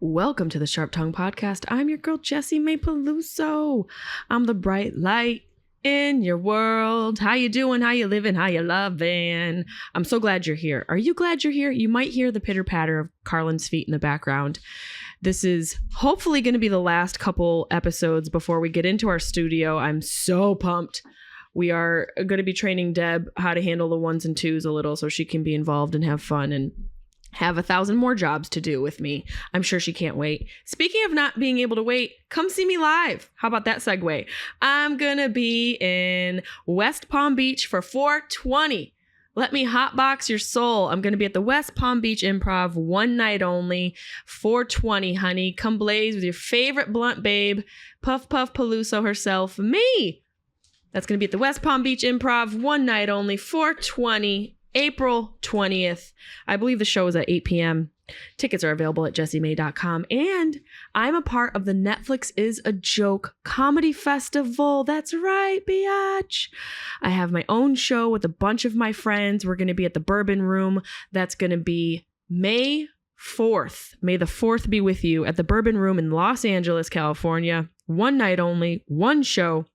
Welcome to the Sharp Tongue Podcast. I'm your girl, Jessimae Peluso. I'm the bright light in your world. How you doing? How you living? How you loving? I'm so glad you're here. Are you glad you're here? You might hear the pitter-patter of Carlin's feet in the background. This is hopefully going to be the last couple episodes before we get into our studio. I'm so pumped. We are going to be training Deb how to handle the ones and twos a little so she can be involved and have fun and have 1,000 more jobs to do with me. I'm sure she can't wait. Speaking of not being able to wait, come see me live. How about that segue? I'm gonna be in West Palm Beach for 420. Let me hotbox your soul. I'm gonna be at the West Palm Beach Improv, one night only, 420, honey. Come blaze with your favorite blunt babe, Puff Puff Peluso herself, me. That's gonna be at the West Palm Beach Improv, one night only, 420. April 20th. I believe the show is at 8 p.m. Tickets are available at jessimae.com. And I'm a part of the Netflix is a Joke Comedy Festival. That's right, biatch. I have my own show with a bunch of my friends. We're going to be at the Bourbon Room. That's going to be May 4th. May the 4th be with you at the Bourbon Room in Los Angeles, California. One night only, one show.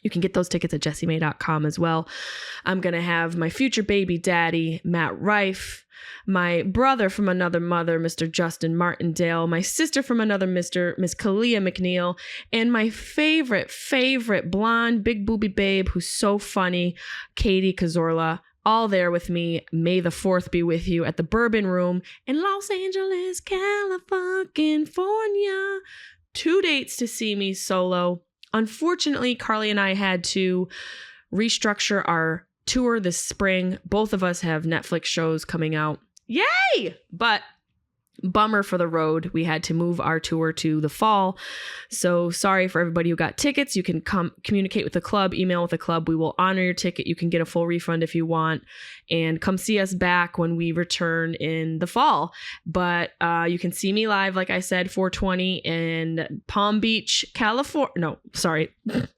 You can get those tickets at jessimae.com as well. I'm going to have my future baby daddy, Matt Rife, my brother from another mother, Mr. Justin Martindale, my sister from another Miss Kalia McNeil, and my favorite blonde, big booby babe who's so funny, Katie Cazorla, all there with me. May the 4th be with you at the Bourbon Room in Los Angeles, California. 2 dates to see me solo. Unfortunately, Carly and I had to restructure our tour this spring. Both of us have Netflix shows coming out. Yay! But bummer for the road. We had to move our tour to the fall. So sorry for everybody who got tickets. You can come communicate with the club, email with the club. We will honor your ticket. You can get a full refund if you want. And come see us back when we return in the fall. But you can see me live, like I said, 420 in Palm Beach, California. No, sorry.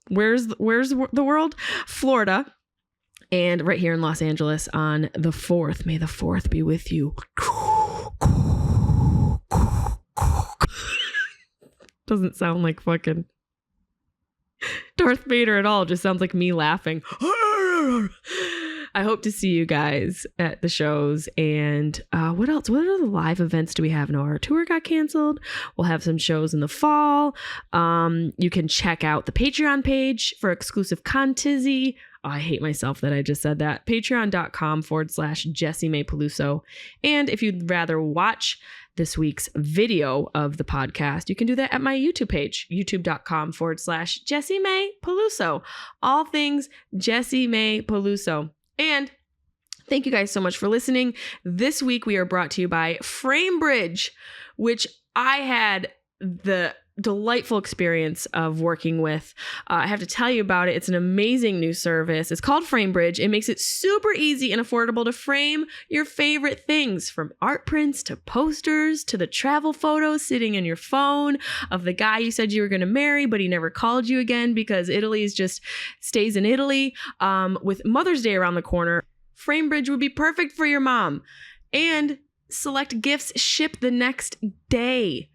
Where's the world? Florida. And right here in Los Angeles on the 4th. May the 4th be with you. Doesn't sound like fucking Darth Vader at all. Just sounds like me laughing. I hope to see you guys at the shows. And what else? What other live events do we have? No, our tour got canceled. We'll have some shows in the fall. You can check out the Patreon page for exclusive contizzy. Oh, I hate myself that I just said that. Patreon.com/Jessimae Peluso. And if you'd rather watch this week's video of the podcast, you can do that at my YouTube page, youtube.com/Jessimae Peluso. All things Jessimae Peluso. And thank you guys so much for listening. This week we are brought to you by FrameBridge, which I had the delightful experience of working with. I have to tell you about it. It's an amazing new service. It's called FrameBridge. It makes it super easy and affordable to frame your favorite things, from art prints to posters to the travel photos sitting in your phone of the guy you said you were going to marry, but he never called you again because Italy just stays in Italy. With Mother's Day around the corner, FrameBridge would be perfect for your mom. And select gifts ship the next day.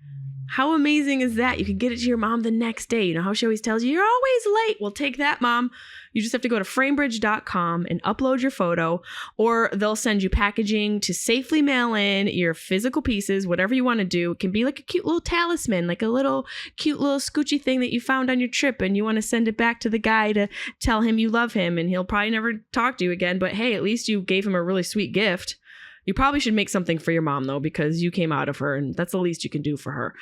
How amazing is that? You can get it to your mom the next day. You know how she always tells you, you're always late. Well, take that, mom. You just have to go to framebridge.com and upload your photo, or they'll send you packaging to safely mail in your physical pieces, whatever you want to do. It can be like a cute little talisman, like a little cute little scoochy thing that you found on your trip, and you want to send it back to the guy to tell him you love him, and he'll probably never talk to you again. But hey, at least you gave him a really sweet gift. You probably should make something for your mom, though, because you came out of her, and that's the least you can do for her.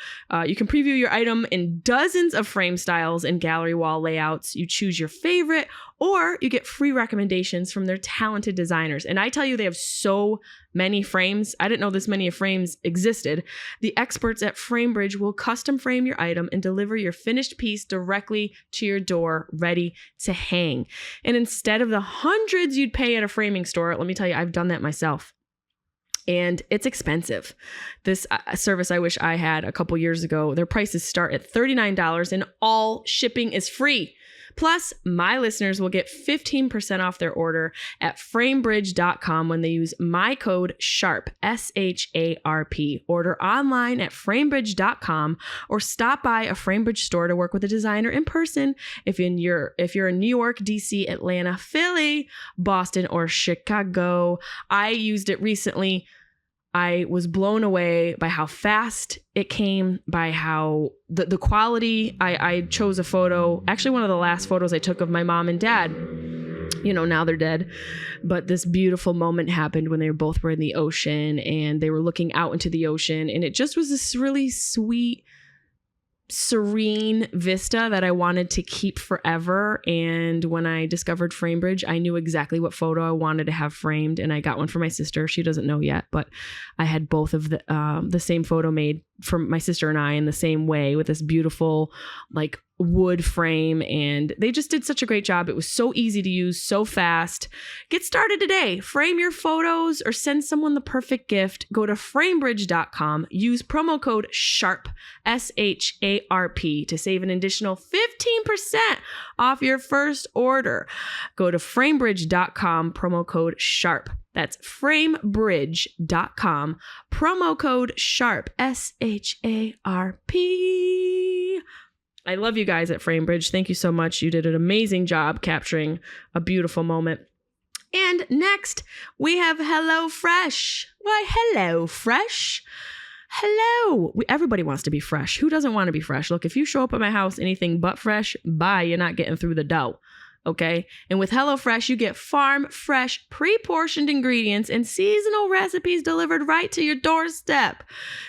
You can preview your item in dozens of frame styles and gallery wall layouts. You choose your favorite, or you get free recommendations from their talented designers. And I tell you, they have so many frames. I didn't know this many frames existed. The experts at FrameBridge will custom frame your item and deliver your finished piece directly to your door, ready to hang. And instead of the hundreds you'd pay at a framing store, let me tell you, I've done that myself. And it's expensive. This service I wish I had a couple years ago. Their prices start at $39 and all shipping is free. Plus, my listeners will get 15% off their order at framebridge.com when they use my code SHARP, SHARP. Order online at framebridge.com or stop by a Framebridge store to work with a designer in person if you're in New York, DC, Atlanta, Philly, Boston, or Chicago. I used it recently. I was blown away by how fast it came, by how the quality. I chose a photo, actually one of the last photos I took of my mom and dad. Now they're dead. But this beautiful moment happened when they both were in the ocean and they were looking out into the ocean. And it just was this really sweet, serene vista that I wanted to keep forever. And when I discovered Framebridge, I knew exactly what photo I wanted to have framed, and I got one for my sister. She doesn't know yet, but I had both of the same photo made for my sister and I in the same way with this beautiful like wood frame, and they just did such a great job. It was so easy to use, so fast. Get started today. Frame your photos or send someone the perfect gift. Go to framebridge.com. Use promo code SHARP, SHARP, to save an additional 15% off your first order. Go to framebridge.com, promo code SHARP. That's framebridge.com, promo code SHARP, SHARP. I love you guys at Framebridge. Thank you so much. You did an amazing job capturing a beautiful moment. And next, we have HelloFresh. Why, HelloFresh? Hello. Everybody wants to be fresh. Who doesn't want to be fresh? Look, if you show up at my house anything but fresh, bye, you're not getting through the dough. Okay. And with HelloFresh, you get farm fresh, pre-portioned ingredients and seasonal recipes delivered right to your doorstep.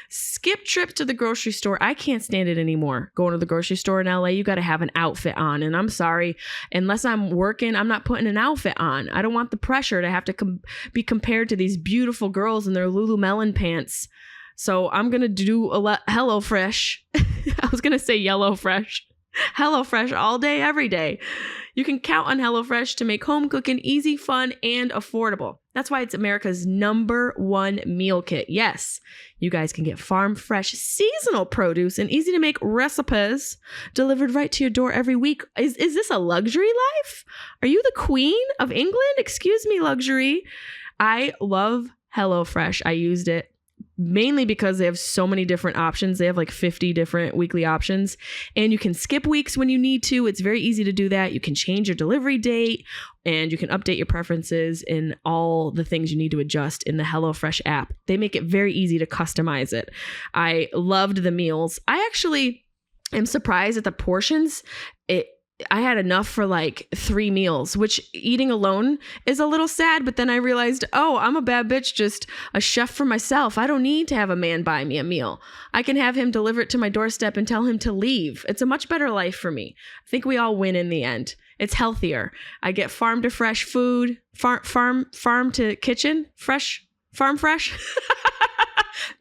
Skip trips to the grocery store. I can't stand it anymore. Going to the grocery store in LA, you got to have an outfit on. And I'm sorry, unless I'm working, I'm not putting an outfit on. I don't want the pressure to have to be compared to these beautiful girls in their Lululemon pants. So I'm going to do HelloFresh. I was going to say YellowFresh. HelloFresh all day, every day. You can count on HelloFresh to make home cooking easy, fun, and affordable. That's why it's America's #1 meal kit. Yes, you guys can get farm fresh seasonal produce and easy to make recipes delivered right to your door every week. Is this a luxury life? Are you the queen of England? Excuse me, luxury. I love HelloFresh. I used it mainly because they have so many different options. They have like 50 different weekly options, and you can skip weeks when you need to. It's very easy to do that. You can change your delivery date, and you can update your preferences and all the things you need to adjust in the HelloFresh app. They make it very easy to customize it. I loved the meals. I actually am surprised at the portions. I had enough for like 3 meals, which eating alone is a little sad. But then I realized, oh, I'm a bad bitch, just a chef for myself. I don't need to have a man buy me a meal. I can have him deliver it to my doorstep and tell him to leave. It's a much better life for me. I think we all win in the end. It's healthier. I get farm to fresh food, farm to kitchen, farm fresh.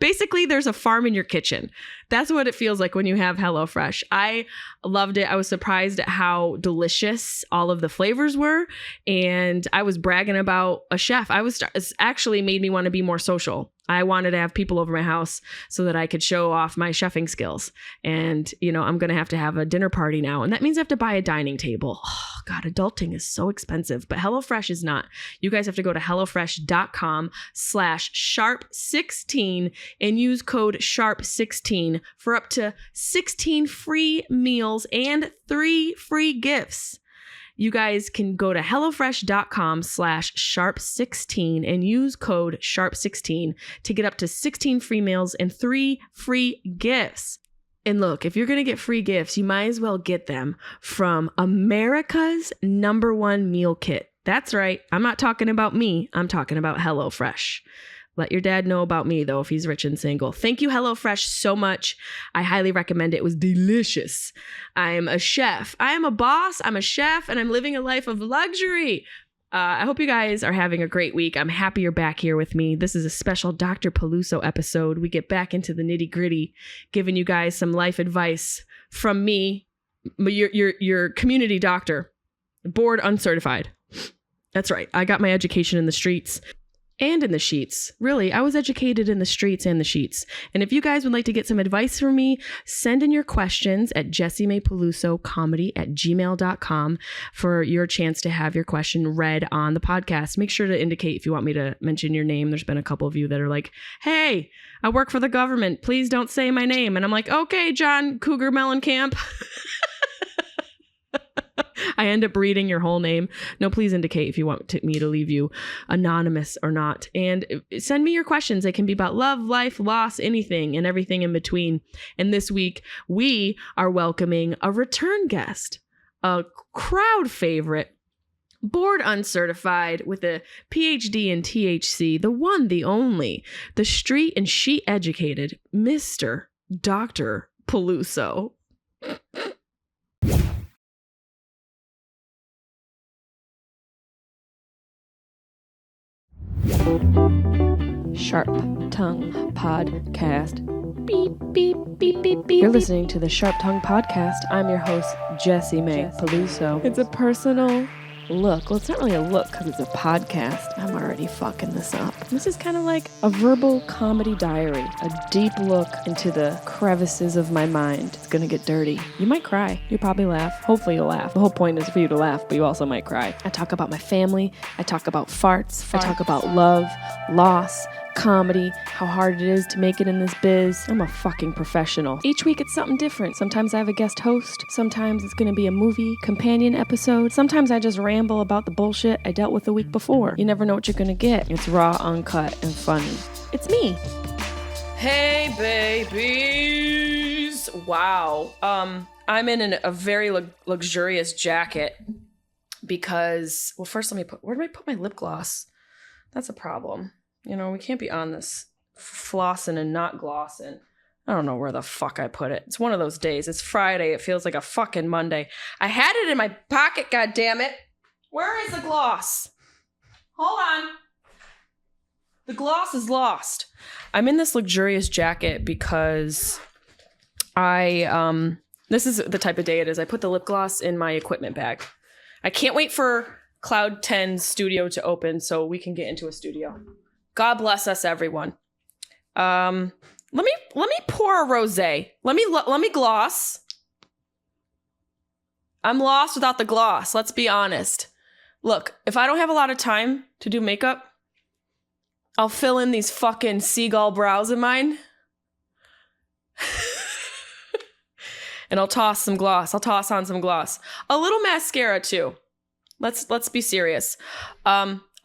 Basically, there's a farm in your kitchen. That's what it feels like when you have HelloFresh. I loved it. I was surprised at how delicious all of the flavors were. And I was bragging about a chef. It actually made me want to be more social. I wanted to have people over my house so that I could show off my chefing skills. And, I'm going to have a dinner party now. And that means I have to buy a dining table. Oh, God, adulting is so expensive. But HelloFresh is not. You guys have to go to HelloFresh.com/sharp16 and use code sharp16 for up to 16 free meals and 3 free gifts. You guys can go to HelloFresh.com/sharp16 and use code sharp16 to get up to 16 free meals and 3 free gifts. And look, if you're going to get free gifts, you might as well get them from America's #1 meal kit. That's right. I'm not talking about me. I'm talking about HelloFresh. Let your dad know about me, though, if he's rich and single. Thank you, HelloFresh, so much. I highly recommend it. It was delicious. I'm a chef. I am a boss. I'm a chef, and I'm living a life of luxury. I hope you guys are having a great week. I'm happy you're back here with me. This is a special Dr. Peluso episode. We get back into the nitty-gritty, giving you guys some life advice from me, your community doctor, board uncertified. That's right. I got my education in the streets. and in the sheets. Really, I was educated in the streets and the sheets. And if you guys would like to get some advice from me, send in your questions at jessimaepelusocomedy@gmail.com for your chance to have your question read on the podcast. Make sure to indicate if you want me to mention your name. There's been a couple of you that are like, hey, I work for the government. Please don't say my name. And I'm like, okay, John Cougar Mellencamp. I end up reading your whole name. No, please indicate if you want me to leave you anonymous or not. And send me your questions. They can be about love, life, loss, anything and everything in between. And this week, we are welcoming a return guest, a crowd favorite, board uncertified with a PhD in THC, the one, the only, the street and sheet educated, Mr. Dr. Peluso. Sharp Tongue Podcast. Beep, beep, beep, beep, beep. You're listening to the Sharp Tongue Podcast. I'm your host, Jessimae Peluso. It's a personal look. Well, it's not really a look because it's a podcast. I'm already fucking this up. This is kind of like a verbal comedy diary, a deep look into the crevices of my mind. It's gonna get dirty. You might cry. You probably laugh. Hopefully you'll laugh. The whole point is for you to laugh, but you also might cry. I talk about my family. I talk about farts. I talk about love, loss, comedy, how hard it is to make it in this biz. I'm a fucking professional. Each week it's something different. Sometimes I have a guest host. Sometimes it's gonna be a movie companion episode. Sometimes I just ramble about the bullshit I dealt with the week before. You never know what you're gonna get. It's raw, uncut, and funny. It's me. Hey, babies. Wow. I'm in a very luxurious jacket because, well, first where do I put my lip gloss? That's a problem. You know, we can't be on this flossing and not glossing. I don't know where the fuck I put it. It's one of those days. It's Friday. It feels like a fucking Monday. I had it in my pocket, goddammit. Where is the gloss? Hold on. The gloss is lost. I'm in this luxurious jacket because this is the type of day it is. I put the lip gloss in my equipment bag. I can't wait for Cloud 10 studio to open so we can get into a studio. God bless us, everyone. Let me pour a rosé. Let me gloss. I'm lost without the gloss. Let's be honest. Look, if I don't have a lot of time to do makeup, I'll fill in these fucking seagull brows of mine. And I'll toss some gloss. I'll toss on some gloss. A little mascara too. Let's be serious.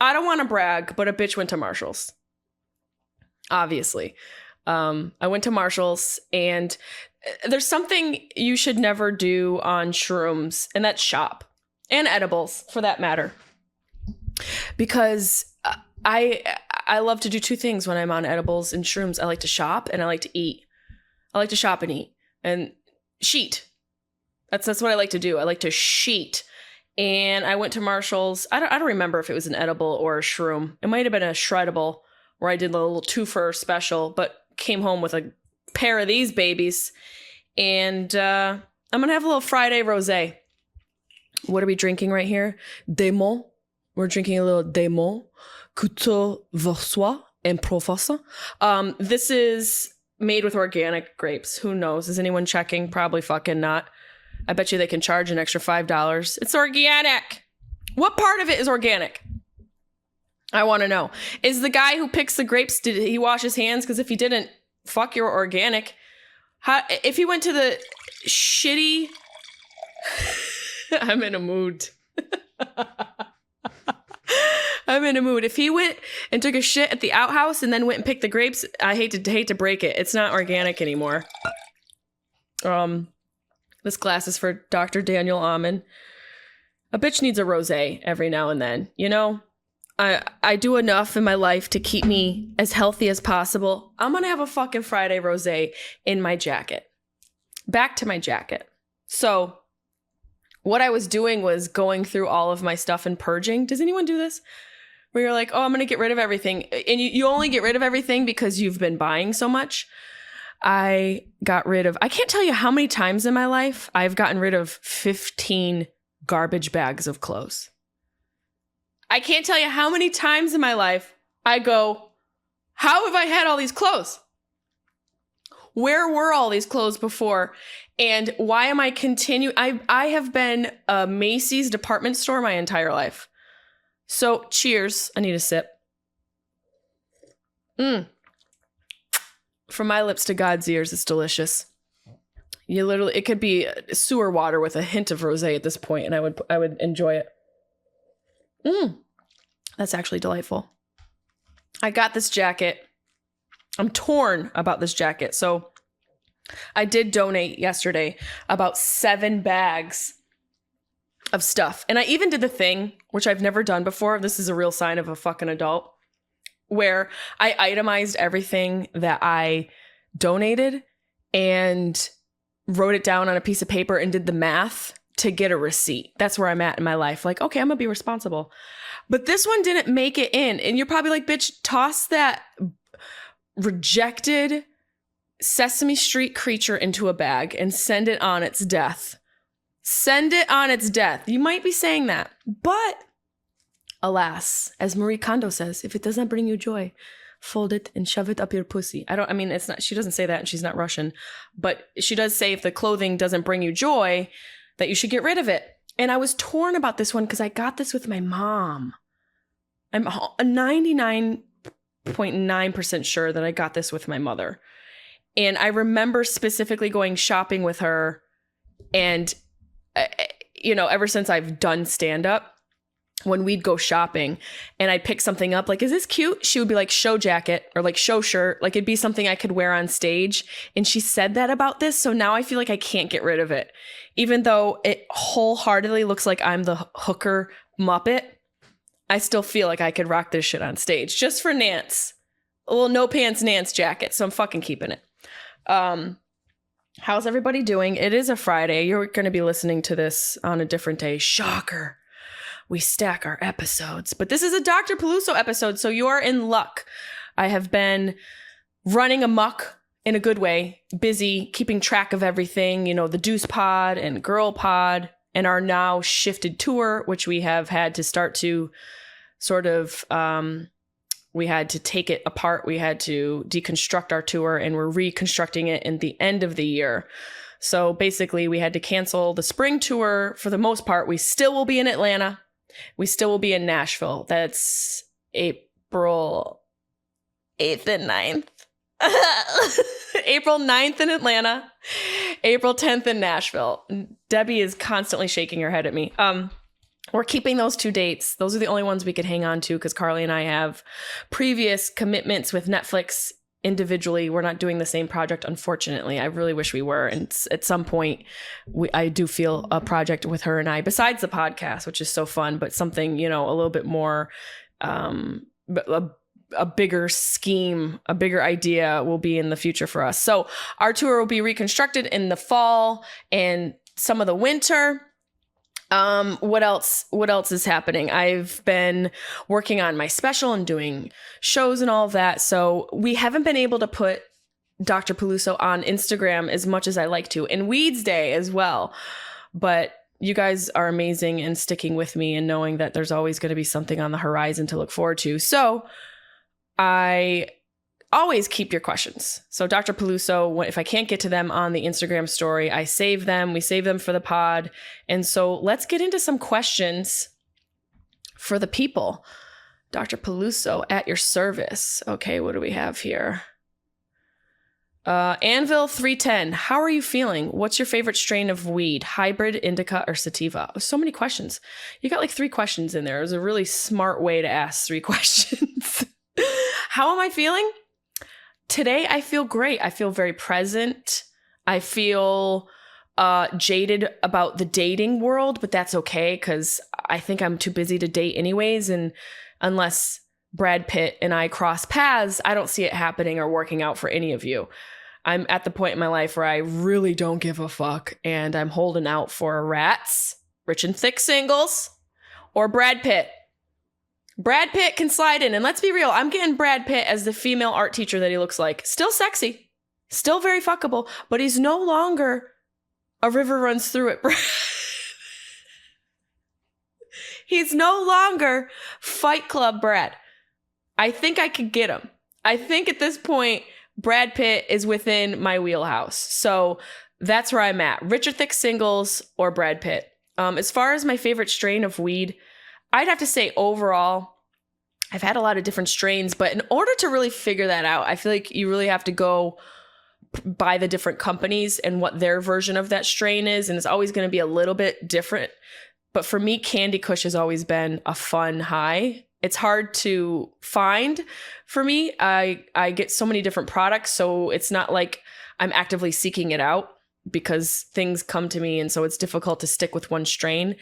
I don't want to brag, but a bitch went to Marshall's. Obviously. I went to Marshall's, and there's something you should never do on shrooms, and that's shop. And edibles, for that matter. Because I love to do two things when I'm on edibles and shrooms. I like to shop, and I like to eat. I like to shop and eat. And sheet. That's what I like to do. I like to sheet. And I went to Marshall's. I don't remember if it was an edible or a shroom. It might have been a shreddable where I did a little twofer special, but came home with a pair of these babies. And I'm going to have a little Friday rosé. What are we drinking right here? Démon. We're drinking a little Démon. Couteau Versoix and Professor. This is made with organic grapes. Who knows? Is anyone checking? Probably fucking not. I bet you they can charge an extra $5. It's organic. What part of it is organic? I want to know. Is the guy who picks the grapes, did he wash his hands? Because if he didn't, fuck your organic. If he went to the shitty... I'm in a mood. I'm in a mood. If he went and took a shit at the outhouse and then went and picked the grapes, I hate to break it. It's not organic anymore. This glass is for Dr. Daniel Amen. A bitch needs a rosé every now and then, you know? I do enough in my life to keep me as healthy as possible. I'm gonna have a fucking Friday rosé in my jacket. Back to my jacket. So what I was doing was going through all of my stuff and purging. Does anyone do this? Where you're like, oh, I'm gonna get rid of everything. And you only get rid of everything because you've been buying so much. I can't tell you how many times in my life I've gotten rid of 15 garbage bags of clothes. I can't tell you how many times in my life I go, how have I had all these clothes? Where were all these clothes before? And why am I I have been a Macy's department store my entire life. So cheers. I need a sip. From my lips to God's ears, it's delicious. It could be sewer water with a hint of rosé at this point, and I would enjoy it. That's actually delightful. I got this jacket. I'm torn about this jacket. So I did donate yesterday about 7 bags of stuff. And I even did the thing, which I've never done before. This is a real sign of a fucking adult, where I itemized everything that I donated and wrote it down on a piece of paper and did the math to get a receipt. That's where I'm at in my life. Like, okay, I'm gonna be responsible. But this one didn't make it in. And you're probably like, bitch, toss that rejected Sesame Street creature into a bag and send it on its death. Send it on its death. You might be saying that. But alas, as Marie Kondo says, if it does not bring you joy, fold it and shove it up your pussy. It's not, she doesn't say that and she's not Russian, but she does say if the clothing doesn't bring you joy, that you should get rid of it. And I was torn about this one because I got this with my mom. I'm 99.9% sure that I got this with my mother. And I remember specifically going shopping with her. And, ever since I've done stand-up, when we'd go shopping and I'd pick something up, like, is this cute? She would be like, show jacket or like show shirt. Like it'd be something I could wear on stage. And she said that about this. So now I feel like I can't get rid of it. Even though it wholeheartedly looks like I'm the hooker Muppet, I still feel like I could rock this shit on stage just for Nance. A little no pants Nance jacket. So I'm fucking keeping it. How's everybody doing? It is a Friday. You're going to be listening to this on a different day. Shocker. We stack our episodes. But this is a Dr. Peluso episode, so you're in luck. I have been running amok in a good way, busy keeping track of everything, the Deuce Pod and Girl Pod and our now shifted tour, which we have had to start to sort of, we had to take it apart. We had to deconstruct our tour and we're reconstructing it in the end of the year. So basically we had to cancel the spring tour for the most part. We still will be in Atlanta. We still will be in Nashville. That's April 8th and 9th. April 9th in Atlanta. April 10th in Nashville. Debbie is constantly shaking her head at me. We're keeping those 2 dates. Those are the only ones we could hang on to because Carly and I have previous commitments with Netflix individually. We're not doing the same project, unfortunately. I really wish we were. And at some point, I do feel a project with her and I, besides the podcast, which is so fun, but something, a little bit more, a bigger scheme, a bigger idea will be in the future for us. So our tour will be reconstructed in the fall and some of the winter. What else is happening? I've been working on my special and doing shows and all of that. So we haven't been able to put Dr. Peluso on Instagram as much as I like to, and Weeds Day as well. But you guys are amazing and sticking with me and knowing that there's always going to be something on the horizon to look forward to. So I always keep your questions. So Dr. Peluso, if I can't get to them on the Instagram story, I save them. We save them for the pod. And so let's get into some questions for the people. Dr. Peluso, at your service. Okay, what do we have here? Anvil 310, how are you feeling? What's your favorite strain of weed? Hybrid, indica, or sativa? So many questions. You got like 3 questions in there. It was a really smart way to ask 3 questions. How am I feeling? Today, I feel great. I feel very present. I feel jaded about the dating world, but that's okay because I think I'm too busy to date anyways. And unless Brad Pitt and I cross paths, I don't see it happening or working out for any of you. I'm at the point in my life where I really don't give a fuck and I'm holding out for rats, rich and thick singles, or Brad Pitt. Brad Pitt can slide in. And let's be real, I'm getting Brad Pitt as the female art teacher that he looks like. Still sexy. Still very fuckable. But he's no longer a river runs through it. He's no longer Fight Club Brad. I think I could get him. I think at this point, Brad Pitt is within my wheelhouse. So that's where I'm at. Rich or Thick singles or Brad Pitt. As far as my favorite strain of weed, I'd have to say overall, I've had a lot of different strains, but in order to really figure that out, I feel like you really have to go by the different companies and what their version of that strain is. And it's always going to be a little bit different. But for me, Candy Kush has always been a fun high. It's hard to find for me. I get so many different products, so it's not like I'm actively seeking it out because things come to me, and so it's difficult to stick with one strain.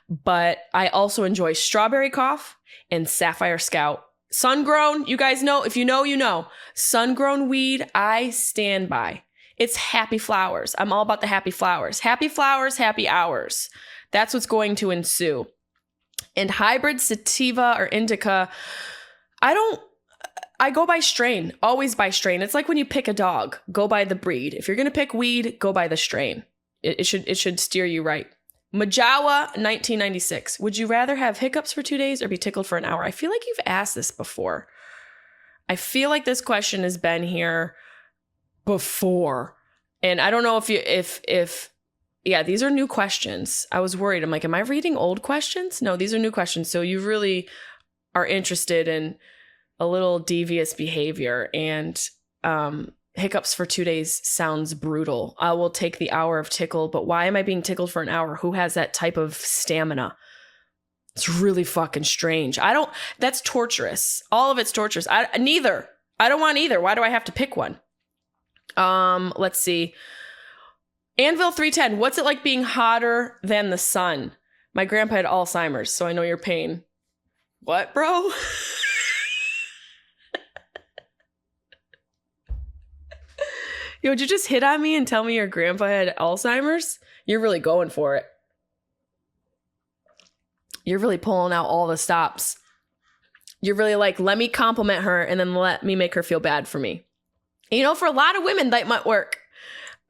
But I also enjoy Strawberry Cough and Sapphire Scout. Sun-grown, you guys know, if you know, you know. Sun-grown weed, I stand by. It's happy flowers. I'm all about the happy flowers. Happy flowers, happy hours. That's what's going to ensue. And hybrid sativa or indica, I go by strain, always by strain. It's like when you pick a dog, go by the breed. If you're going to pick weed, go by the strain. It should steer you right. Majawa, 1996. Would you rather have hiccups for 2 days or be tickled for an hour? I feel like you've asked this before. I feel like this question has been here before. And I don't know if yeah, these are new questions. I was worried. I'm like, am I reading old questions? No, these are new questions. So you really are interested in a little devious behavior, and hiccups for 2 days sounds brutal. I will take the hour of tickle, but why am I being tickled for an hour? Who has that type of stamina? It's really fucking strange. That's torturous. All of it's torturous. Neither. I don't want either. Why do I have to pick one? Let's see. Anvil 310, what's it like being hotter than the sun? My grandpa had Alzheimer's, so I know your pain. What, bro? Yo, would you just hit on me and tell me your grandpa had Alzheimer's? You're really going for it. You're really pulling out all the stops. You're really like, let me compliment her and then let me make her feel bad for me. You know, for a lot of women, that might work.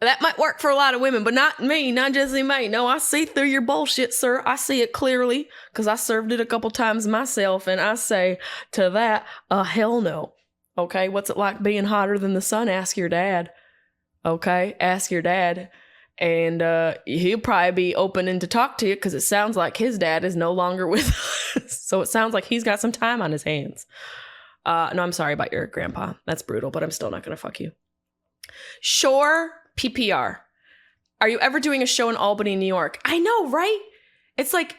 That might work for a lot of women, but not me, not Jessimae. No, I see through your bullshit, sir. I see it clearly because I served it a couple times myself, and I say to that, hell no. Okay, what's it like being hotter than the sun? Ask your dad. Okay, ask your dad, and he'll probably be opening to talk to you because it sounds like his dad is no longer with us. So it sounds like he's got some time on his hands. No, I'm sorry about your grandpa. That's brutal, but I'm still not going to fuck you. Sure. PPR. Are you ever doing a show in Albany, New York? I know, right? It's like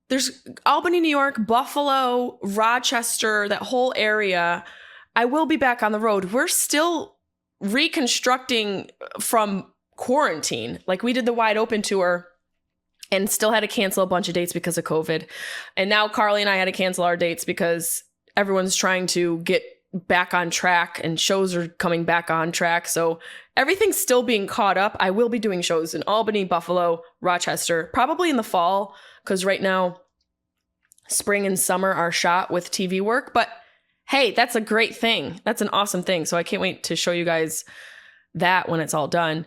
there's Albany, New York, Buffalo, Rochester, that whole area. I will be back on the road. We're still reconstructing from quarantine. Like, we did the wide open tour and still had to cancel a bunch of dates because of COVID. And now Carly and I had to cancel our dates because everyone's trying to get back on track and shows are coming back on track. So everything's still being caught up. I will be doing shows in Albany, Buffalo, Rochester, probably in the fall, because right now spring and summer are shot with TV work. But hey, that's a great thing. That's an awesome thing. So I can't wait to show you guys that when it's all done.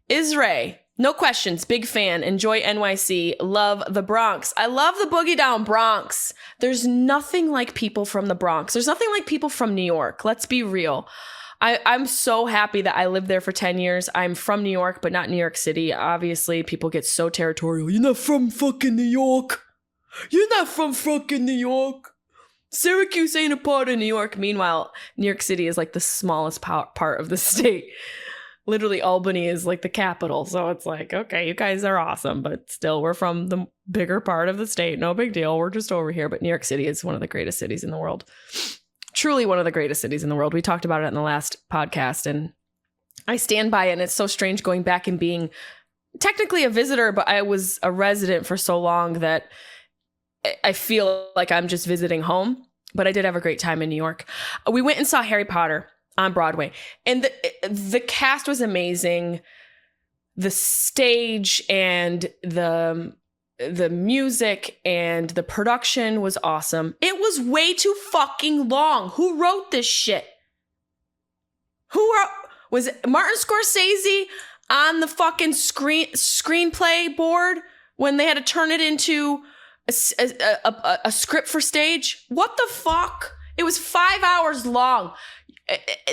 Isray, no questions. Big fan. Enjoy NYC. Love the Bronx. I love the Boogie Down Bronx. There's nothing like people from the Bronx. There's nothing like people from New York. Let's be real. I'm so happy that I lived there for 10 years. I'm from New York, but not New York City. Obviously, people get so territorial. You're not from fucking New York. You're not from fucking New York. Syracuse ain't a part of New York. Meanwhile, New York City is like the smallest part of the state. Literally, Albany is like the capital. So it's like, okay, you guys are awesome, but still, we're from the bigger part of the state. No big deal. We're just over here. But New York City is one of the greatest cities in the world. Truly one of the greatest cities in the world. We talked about it in the last podcast, and I stand by it. And it's so strange going back and being technically a visitor, but I was a resident for so long that I feel like I'm just visiting home. But I did have a great time in New York. We went and saw Harry Potter on Broadway, and the cast was amazing. The stage and the music and the production was awesome. It was way too fucking long. Who wrote this shit? Was it Martin Scorsese on the fucking screenplay board when they had to turn it into a script for stage? What the fuck? It was 5 hours long.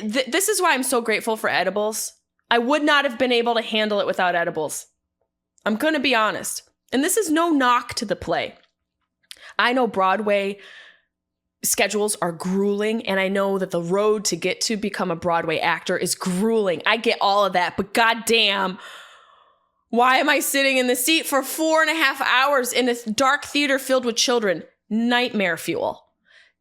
This is why I'm so grateful for edibles. I would not have been able to handle it without edibles. I'm going to be honest. And this is no knock to the play. I know Broadway schedules are grueling, and I know that the road to get to become a Broadway actor is grueling. I get all of that, but goddamn, why am I sitting in the seat for 4.5 hours in this dark theater filled with children? Nightmare fuel.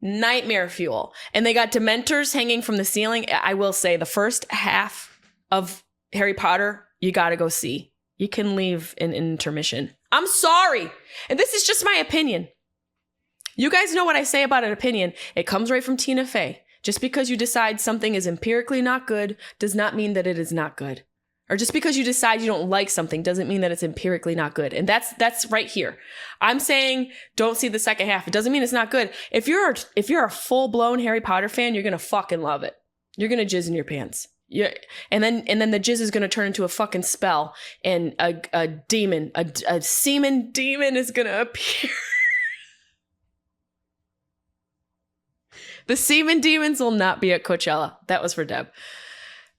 Nightmare fuel. And they got Dementors hanging from the ceiling. I will say the first half of Harry Potter, you got to go see. You can leave in intermission. I'm sorry. And this is just my opinion. You guys know what I say about an opinion. It comes right from Tina Fey. Just because you decide something is empirically not good does not mean that it is not good. Or just because you decide you don't like something doesn't mean that it's empirically not good. And that's right here. I'm saying don't see the second half. It doesn't mean it's not good. If you're a full-blown Harry Potter fan, you're going to fucking love it. You're going to jizz in your pants. Yeah, and then the jizz is going to turn into a fucking spell, and a demon, a semen demon is going to appear. The semen demons will not be at Coachella. That was for Deb.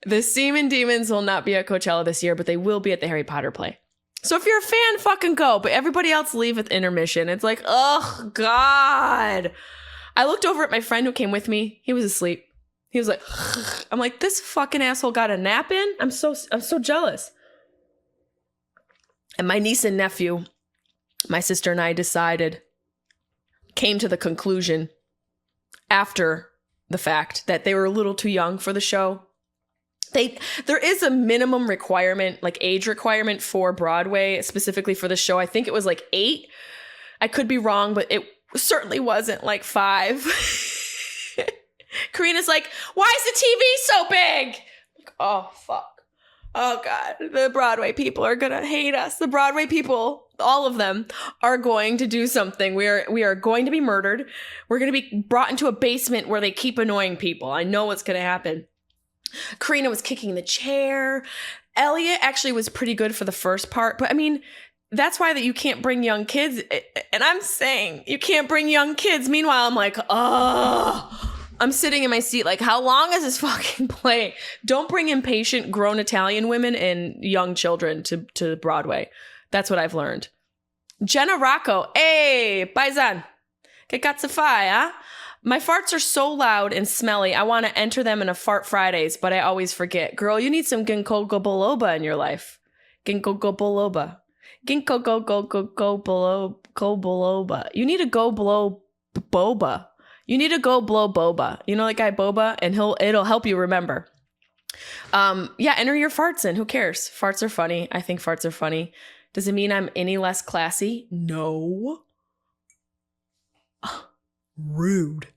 The semen demons will not be at Coachella this year, but they will be at the Harry Potter play. So if you're a fan, fucking go. But everybody else leave with intermission. It's like, oh, God. I looked over at my friend who came with me. He was asleep. He was like, I'm like, this fucking asshole got a nap in? I'm so jealous. And my niece and nephew, my sister and I came to the conclusion after the fact that they were a little too young for the show. There is a minimum requirement, like age requirement for Broadway, specifically for the show. I think it was like 8. I could be wrong, but it certainly wasn't like 5. Karina's like, why is the TV so big? Like, oh, fuck. Oh, God. The Broadway people are going to hate us. The Broadway people, all of them, are going to do something. We are going to be murdered. We're going to be brought into a basement where they keep annoying people. I know what's going to happen. Karina was kicking the chair. Elliot actually was pretty good for the first part. But, I mean, that's why that you can't bring young kids. And I'm saying you can't bring young kids. Meanwhile, I'm like, oh... I'm sitting in my seat like, how long is this fucking play? Don't bring impatient grown Italian women and young children to Broadway. That's what I've learned. Jenna Rocco. Hey, paisan. Que cazzo fai, huh? My farts are so loud and smelly, I want to enter them in a Fart Fridays, but I always forget. Girl, you need some ginkgo biloba in your life. Ginkgo biloba. Ginkgo biloba. You need to go blow boba. You need to go blow boba. You know that guy Boba? And it'll help you remember. Enter your farts in. Who cares? Farts are funny. I think farts are funny. Does it mean I'm any less classy? No. Rude.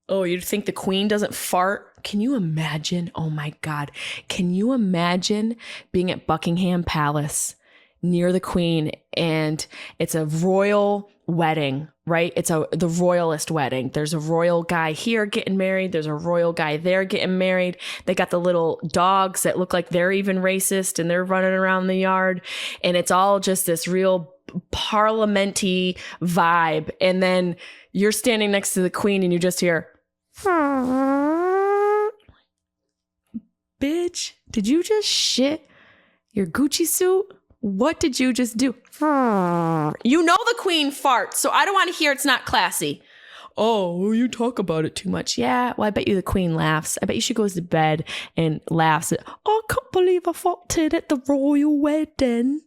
Oh, you think the queen doesn't fart? Can you imagine? Oh my God. Can you imagine being at Buckingham Palace near the queen and it's a royal wedding, right? It's the royalist wedding. There's a royal guy here getting married. There's a royal guy there getting married. They got the little dogs that look like they're even racist and they're running around the yard. And it's all just this real parliamenty vibe. And then you're standing next to the queen and you just hear, bitch, did you just shit your Gucci suit? What did you just do? You know the queen farts, so I don't want to hear it's not classy. Oh, you talk about it too much. Yeah, well, I bet you the queen laughs. I bet you she goes to bed and laughs at, oh, I can't believe I farted at the royal wedding.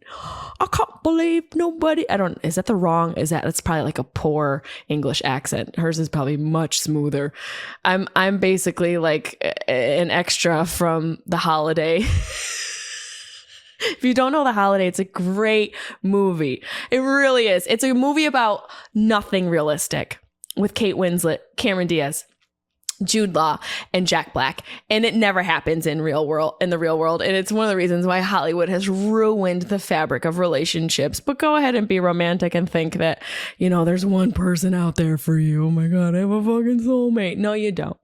I can't believe nobody. That's probably like a poor English accent. Hers is probably much smoother. I'm basically like an extra from The Holiday. If you don't know The Holiday, it's a great movie. It really is. It's a movie about nothing realistic with Kate Winslet, Cameron Diaz, Jude Law, and Jack Black. And it never happens in the real world. And it's one of the reasons why Hollywood has ruined the fabric of relationships. But go ahead and be romantic and think that, there's one person out there for you. Oh my God, I have a fucking soulmate. No, you don't.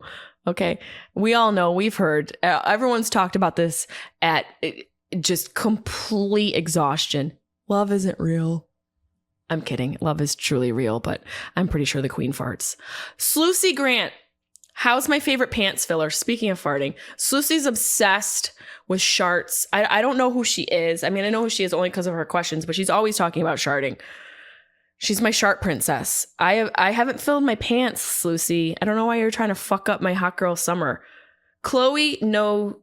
Okay. We all know, we've heard, everyone's talked about this at just complete exhaustion. Love isn't real. I'm kidding. Love is truly real, but I'm pretty sure the queen farts. Sluicy Grant. How's my favorite pants filler? Speaking of farting, Susie's obsessed with sharts. I don't know who she is. I mean, I know who she is only because of her questions, but she's always talking about sharting. She's my shart princess. I haven't filled my pants, Lucy. I don't know why you're trying to fuck up my hot girl summer. Chloe Nostrant.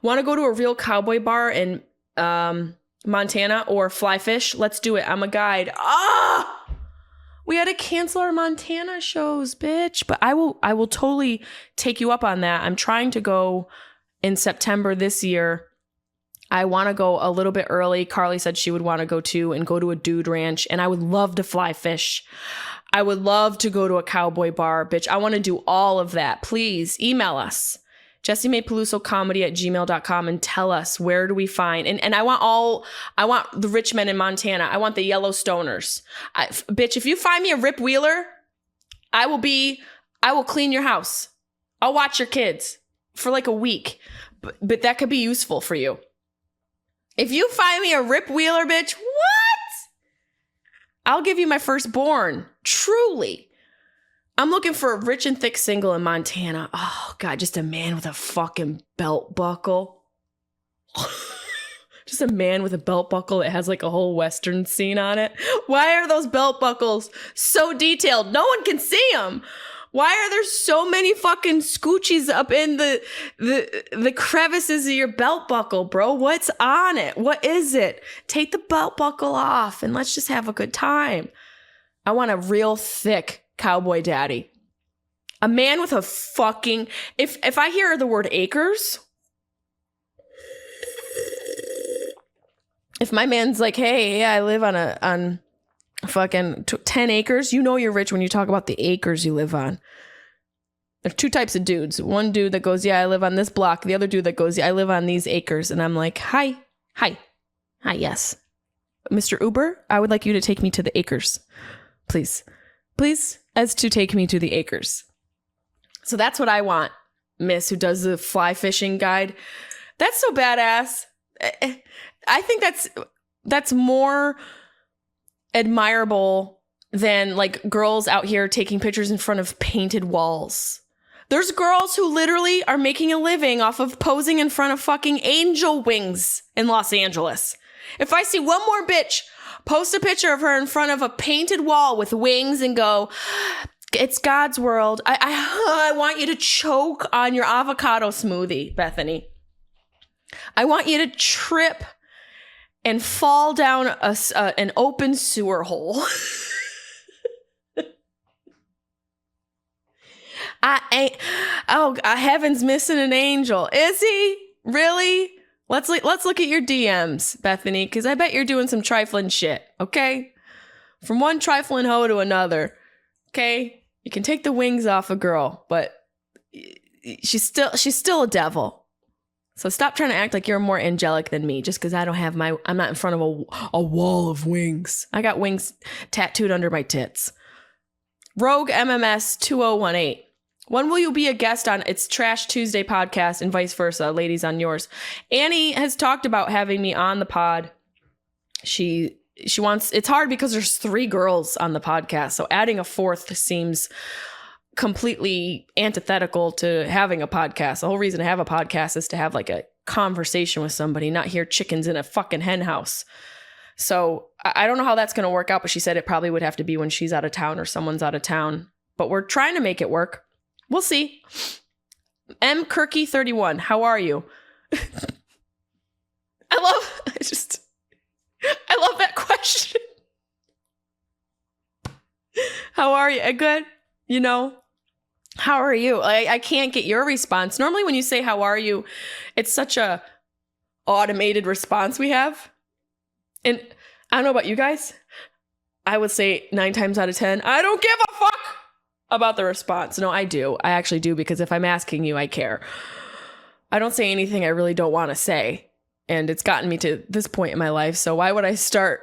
Want to go to a real cowboy bar in Montana or fly fish? Let's do it. I'm a guide. We had to cancel our Montana shows, bitch. But I will totally take you up on that. I'm trying to go in September this year. I want to go a little bit early. Carly said she would want to go too and go to a dude ranch. And I would love to fly fish. I would love to go to a cowboy bar, bitch. I want to do all of that. Please email us. JessimaePelusocomedy@gmail.com and tell us, where do we find, and I want the rich men in Montana. I want the Yellowstoners. Bitch, if you find me a Rip Wheeler, I will clean your house. I'll watch your kids for like a week, but that could be useful for you. If you find me a Rip Wheeler, bitch, what? I'll give you my firstborn. Truly. I'm looking for a rich and thick single in Montana. Oh, God, just a man with a fucking belt buckle. Just a man with a belt buckle that has like a whole Western scene on it. Why are those belt buckles so detailed? No one can see them. Why are there so many fucking scoochies up in the crevices of your belt buckle, bro? What's on it? What is it? Take the belt buckle off and let's just have a good time. I want a real thick cowboy daddy. A man with a fucking... If I hear the word acres... If my man's like, hey, yeah, I live on fucking 10 acres, you know you're rich when you talk about the acres you live on. There's two types of dudes. One dude that goes, yeah, I live on this block. The other dude that goes, yeah, I live on these acres. And I'm like, hi, yes. Mr. Uber, I would like you to take me to the acres. Please, as to take me to the acres. So that's what I want, miss, who does the fly fishing guide. That's so badass. I think that's more admirable than like girls out here taking pictures in front of painted walls. There's girls who literally are making a living off of posing in front of fucking angel wings in Los Angeles. If I see one more bitch post a picture of her in front of a painted wall with wings and go, it's God's world, I want you to choke on your avocado smoothie, Bethany. I want you to trip and fall down an open sewer hole. Heaven's missing an angel. Is he? Really? Let's look at your DMs, Bethany, because I bet you're doing some trifling shit, okay? From one trifling hoe to another, okay? You can take the wings off a girl, but she's still a devil. So stop trying to act like you're more angelic than me just because I'm not in front of a wall of wings. I got wings tattooed under my tits. Rogue MMS 2018. When will you be a guest on It's Trash Tuesday podcast and vice versa, ladies, on yours? Annie has talked about having me on the pod. She wants, it's hard because there's 3 girls on the podcast. So adding a 4th seems completely antithetical to having a podcast. The whole reason to have a podcast is to have like a conversation with somebody, not hear chickens in a fucking hen house. So I don't know how that's going to work out, but she said it probably would have to be when she's out of town or someone's out of town. But we're trying to make it work. We'll see. M. Kirky 31. How are you? I love that question. How are you? Good? You know? How are you? I can't get your response. Normally when you say how are you, it's such a automated response we have. And I don't know about you guys. I would say 9 times out of 10, I don't give a fuck about the response. No, I do. I actually do, because if I'm asking you, I care. I don't say anything I really don't want to say. And it's gotten me to this point in my life. So why would I start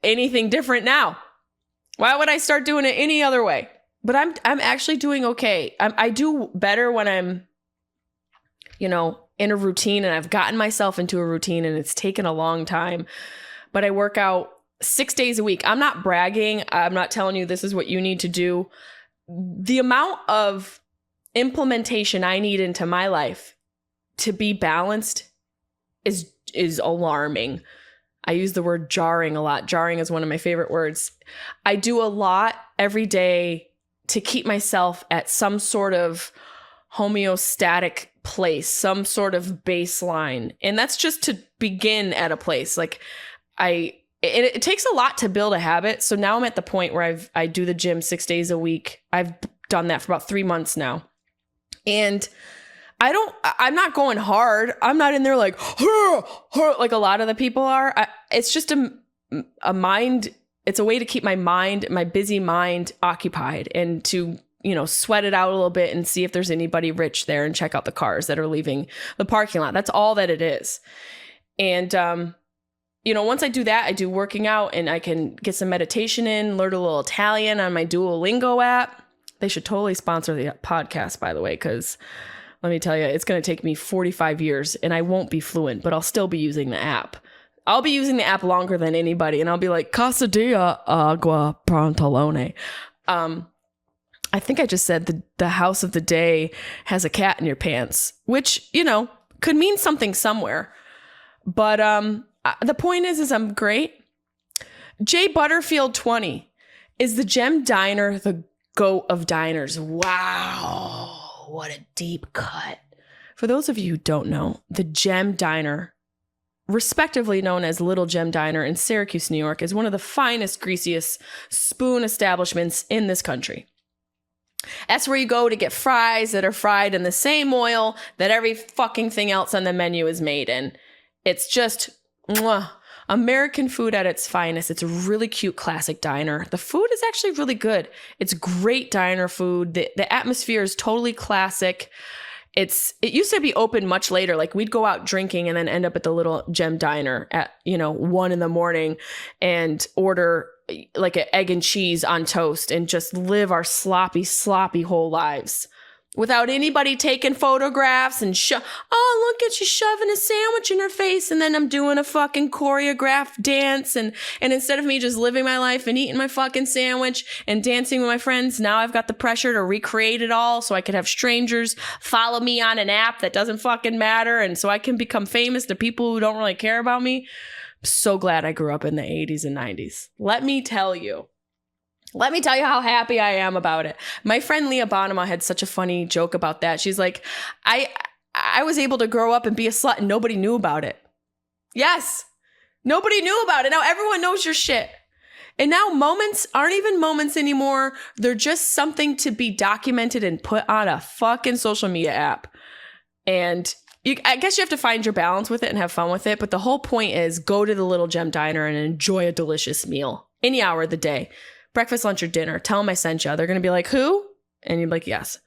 anything different now? Why would I start doing it any other way? But I'm actually doing okay. I do better when I'm, in a routine, and I've gotten myself into a routine, and it's taken a long time. But I work out 6 days a week. I'm not bragging. I'm not telling you this is what you need to do. the amount of implementation I need into my life to be balanced is alarming. I use the word jarring a lot. Jarring is one of my favorite words. I do a lot every day to keep myself at some sort of homeostatic place, some sort of baseline. And that's just to begin at a place. Like it takes a lot to build a habit. So now I'm at the point where I do the gym 6 days a week. I've done that for about 3 months now. And I'm not going hard. I'm not in there like a lot of the people are. It's just a mind. It's a way to keep my busy mind occupied and to, sweat it out a little bit and see if there's anybody rich there and check out the cars that are leaving the parking lot. That's all that it is. And, once I do that, I do working out and I can get some meditation in, learn a little Italian on my Duolingo app. They should totally sponsor the podcast, by the way, because let me tell you, it's going to take me 45 years and I won't be fluent, but I'll still be using the app. I'll be using the app longer than anybody. And I'll be like, Casa dia agua pantalone. I think I just said the house of the day has a cat in your pants, which, could mean something somewhere. But the point is I'm great. J Butterfield 20 is the Gem Diner, the GOAT of diners. Wow. What a deep cut. For those of you who don't know, the Gem Diner, respectively known as Little Gem Diner in Syracuse, New York, is one of the finest, greasiest spoon establishments in this country. That's where you go to get fries that are fried in the same oil that every fucking thing else on the menu is made in. It's just American food at its finest. It's a really cute classic diner. The food is actually really good. It's great diner food. The atmosphere is totally classic. It used to be open much later. Like we'd go out drinking and then end up at the Little Gem Diner at 1 a.m. and order like an egg and cheese on toast and just live our sloppy whole lives without anybody taking photographs and oh, look at you shoving a sandwich in her face. And then I'm doing a fucking choreographed dance. And instead of me just living my life and eating my fucking sandwich and dancing with my friends, now I've got the pressure to recreate it all so I could have strangers follow me on an app that doesn't fucking matter. And so I can become famous to people who don't really care about me. I'm so glad I grew up in the 80s and 90s. Let me tell you how happy I am about it. My friend Leah Bonema had such a funny joke about that. She's like, I was able to grow up and be a slut and nobody knew about it. Yes, nobody knew about it. Now everyone knows your shit. And now moments aren't even moments anymore. They're just something to be documented and put on a fucking social media app. And I guess you have to find your balance with it and have fun with it. But the whole point is go to the Little Gem Diner and enjoy a delicious meal any hour of the day. Breakfast, lunch, or dinner. Tell them I sent you. They're going to be like, who? And you're like, yes.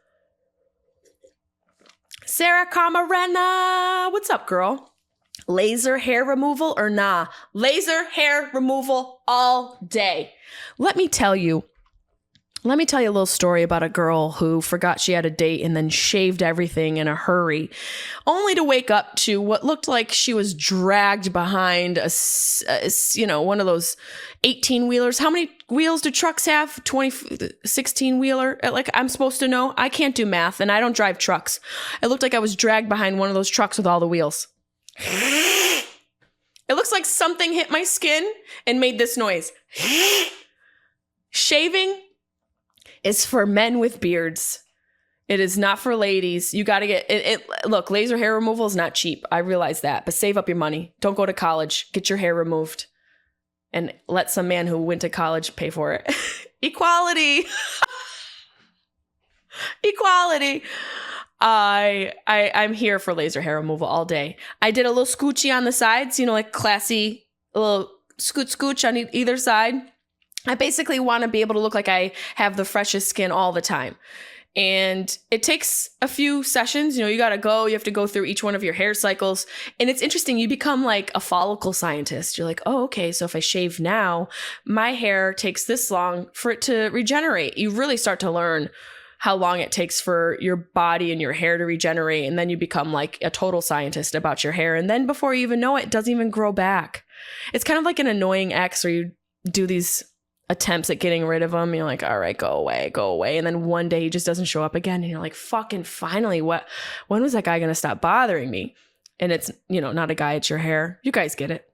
Sarah Camarena. What's up, girl? Laser hair removal or nah? Laser hair removal all day. Let me tell you a little story about a girl who forgot she had a date and then shaved everything in a hurry, only to wake up to what looked like she was dragged behind one of those 18-wheelers. How many wheels do trucks have? 16-wheeler? Like, I'm supposed to know. I can't do math and I don't drive trucks. It looked like I was dragged behind one of those trucks with all the wheels. It looks like something hit my skin and made this noise. Shaving is for men with beards. It is not for ladies. You got to get it. Look, laser hair removal is not cheap. I realize that, but save up your money. Don't go to college. Get your hair removed and let some man who went to college pay for it. Equality. Equality. I'm here for laser hair removal all day. I did a little scoochy on the sides, like classy, a little scooch on either side. I basically want to be able to look like I have the freshest skin all the time. And it takes a few sessions. You have to go through each one of your hair cycles. And it's interesting. You become like a follicle scientist. You're like, oh, okay. So if I shave now, my hair takes this long for it to regenerate. You really start to learn how long it takes for your body and your hair to regenerate. And then you become like a total scientist about your hair. And then before you even know it, it doesn't even grow back. It's kind of like an annoying ex where you do these attempts at getting rid of him. You're like, all right, go away. And then one day he just doesn't show up again. And you're like, fucking finally, when was that guy going to stop bothering me? And it's, not a guy, it's your hair. You guys get it.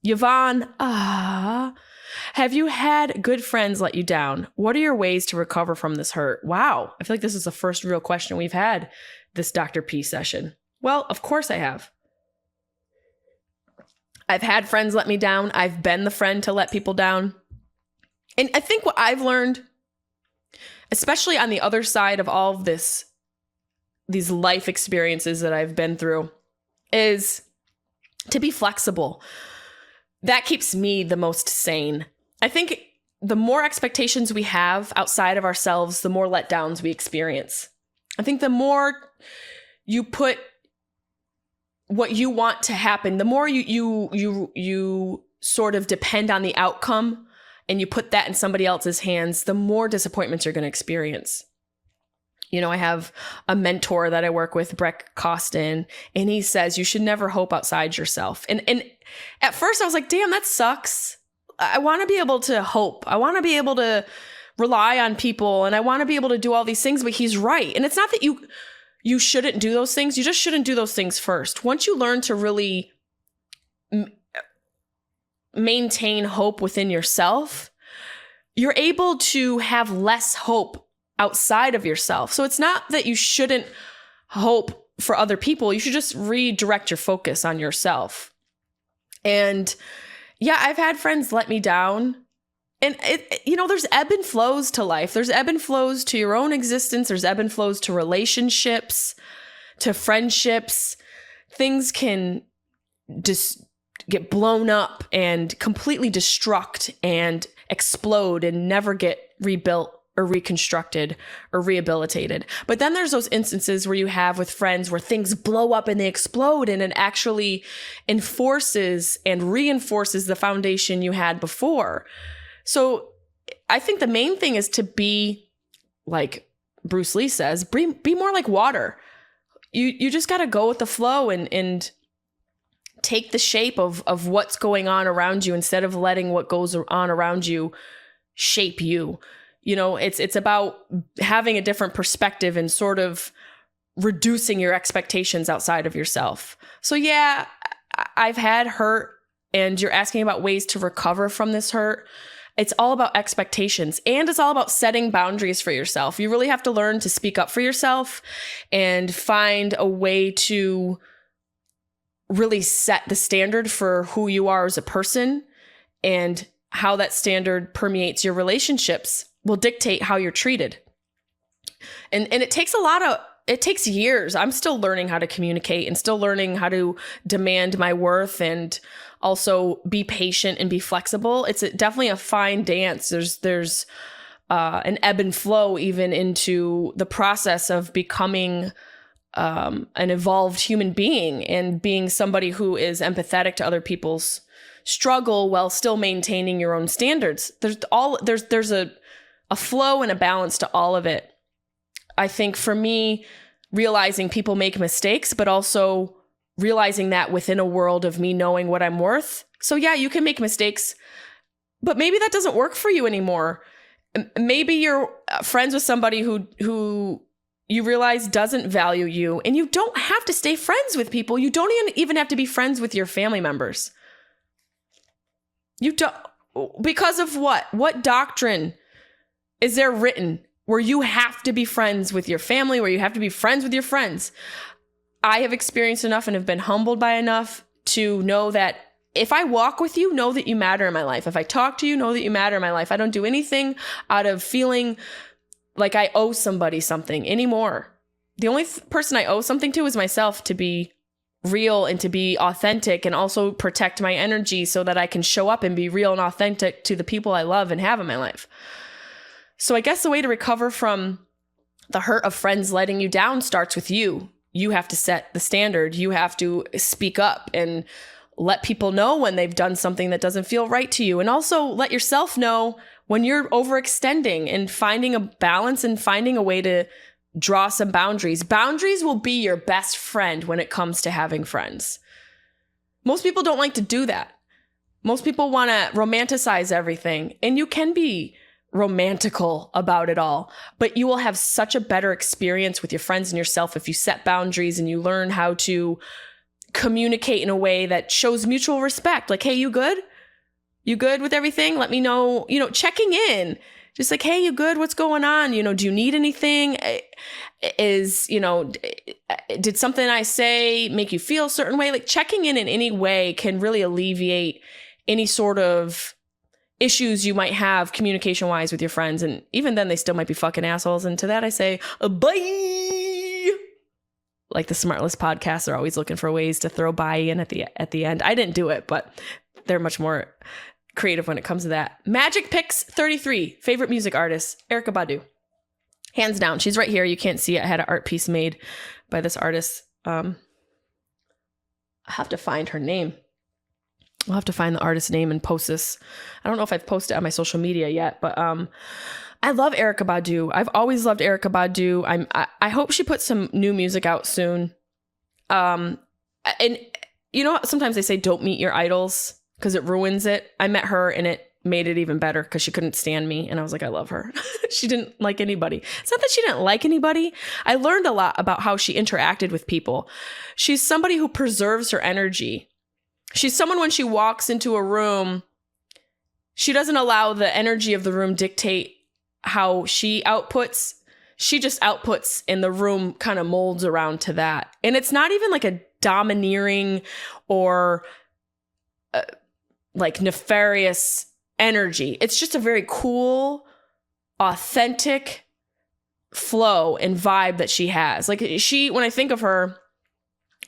Yvonne, have you had good friends let you down? What are your ways to recover from this hurt? Wow. I feel like this is the first real question we've had this Dr. P session. Well, of course I have. I've had friends let me down. I've been the friend to let people down. And I think what I've learned, especially on the other side of all of these life experiences that I've been through, is to be flexible. That keeps me the most sane. I think the more expectations we have outside of ourselves, the more letdowns we experience. I think the more you put what you want to happen, the more you sort of depend on the outcome and you put that in somebody else's hands, the more disappointments you're going to experience. I have a mentor that I work with, Breck Costin, and he says you should never hope outside yourself. And at first I was like, damn, that sucks. I want to be able to hope. I want to be able to rely on people, and I want to be able to do all these things, but he's right. And it's not that you shouldn't do those things. You just shouldn't do those things first. Once you learn to really maintain hope within yourself, you're able to have less hope outside of yourself. So it's not that you shouldn't hope for other people. You should just redirect your focus on yourself. And yeah, I've had friends let me down. And there's ebb and flows to life. There's ebb and flows to your own existence. There's ebb and flows to relationships, to friendships. Things can just get blown up and completely destruct and explode and never get rebuilt or reconstructed or rehabilitated. But then there's those instances where you have with friends where things blow up and they explode, and it actually enforces and reinforces the foundation you had before. So I think the main thing is to be, like Bruce Lee says, be more like water. You just got to go with the flow and take the shape of what's going on around you instead of letting what goes on around you shape you. It's about having a different perspective and sort of reducing your expectations outside of yourself. So yeah, I've had hurt, and you're asking about ways to recover from this hurt. It's all about expectations, and it's all about setting boundaries for yourself. You really have to learn to speak up for yourself and find a way to really set the standard for who you are as a person, and how that standard permeates your relationships will dictate how you're treated. And it takes years. I'm still learning how to communicate and still learning how to demand my worth and also be patient and be flexible. It's definitely a fine dance. There's an ebb and flow even into the process of becoming an evolved human being and being somebody who is empathetic to other people's struggle while still maintaining your own standards. There's a flow and a balance to all of it. I think for me, realizing people make mistakes, but also realizing that within a world of me knowing what I'm worth. So yeah, you can make mistakes, but maybe that doesn't work for you anymore. Maybe you're friends with somebody who you realize doesn't value you, and you don't have to stay friends with people. You don't even have to be friends with your family members. You don't, because of what? What doctrine is there written where you have to be friends with your family, where you have to be friends with your friends? I have experienced enough and have been humbled by enough to know that if I walk with you, know that you matter in my life. If I talk to you, know that you matter in my life. I don't do anything out of feeling like I owe somebody something anymore. The only person I owe something to is myself, to be real and to be authentic, and also protect my energy so that I can show up and be real and authentic to the people I love and have in my life. So I guess the way to recover from the hurt of friends letting you down starts with you. You have to set the standard. You have to speak up and let people know when they've done something that doesn't feel right to you. And also let yourself know when you're overextending, and finding a balance and finding a way to draw some boundaries. Boundaries will be your best friend when it comes to having friends. Most people don't like to do that. Most people want to romanticize everything, and you can be romantical about it all, but you will have such a better experience with your friends and yourself if you set boundaries and you learn how to communicate in a way that shows mutual respect. Like, hey, you good? You good with everything? Let me know, checking in. Just like, hey, you good? What's going on? Do you need anything? Did something I say make you feel a certain way? Like, checking in any way can really alleviate any sort of issues you might have communication wise with your friends. And even then they still might be fucking assholes. And to that I say, bye. Like the Smartless podcasts are always looking for ways to throw bye in at the end. I didn't do it, but they're much more creative when it comes to that. Magic Picks 33, favorite music artist, Erykah Badu. Hands down. She's right here. You can't see it. I had an art piece made by this artist. I have to find her name. I'll have to find the artist's name and post this. I don't know if I've posted it on my social media yet, but I love Erykah Badu. I've always loved Erykah Badu. I hope she puts some new music out soon. And sometimes they say don't meet your idols because it ruins it. I met her and it made it even better because she couldn't stand me. And I was like, I love her. She didn't like anybody. It's not that she didn't like anybody. I learned a lot about how she interacted with people. She's somebody who preserves her energy. She's someone when she walks into a room, she doesn't allow the energy of the room dictate how she outputs. She just outputs and the room kind of molds around to that. And it's not even like a domineering or like nefarious energy. It's just a very cool, authentic flow and vibe that she has. Like when I think of her,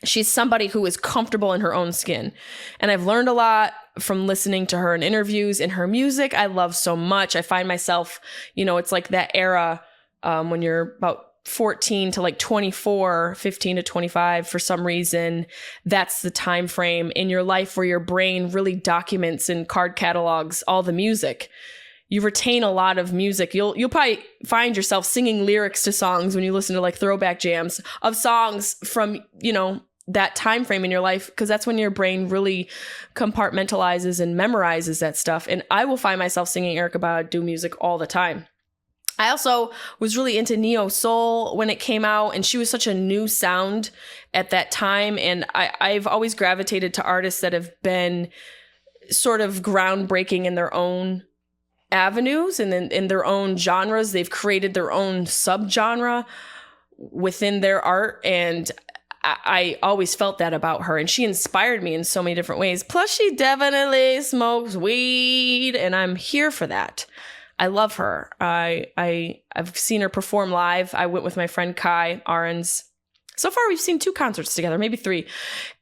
she's somebody who is comfortable in her own skin. And I've learned a lot from listening to her in interviews, and her music I love so much. I find myself, it's like that era when you're about 14 to like 24, 15 to 25, for some reason, that's the time frame in your life where your brain really documents and card catalogs all the music. You retain a lot of music. You'll probably find yourself singing lyrics to songs when you listen to like throwback jams of songs from, that time frame in your life, because that's when your brain really compartmentalizes and memorizes that stuff. And I will find myself singing Erykah Badu music all the time. I also was really into neo soul when it came out, and she was such a new sound at that time. And I've always gravitated to artists that have been sort of groundbreaking in their own avenues and in their own genres. They've created their own subgenre within their art, and I always felt that about her, and she inspired me in so many different ways. Plus, she definitely smokes weed, and I'm here for that. I love her. I've seen her perform live. I went with my friend Kai Ahrens. So far, we've seen 2 concerts together, maybe 3.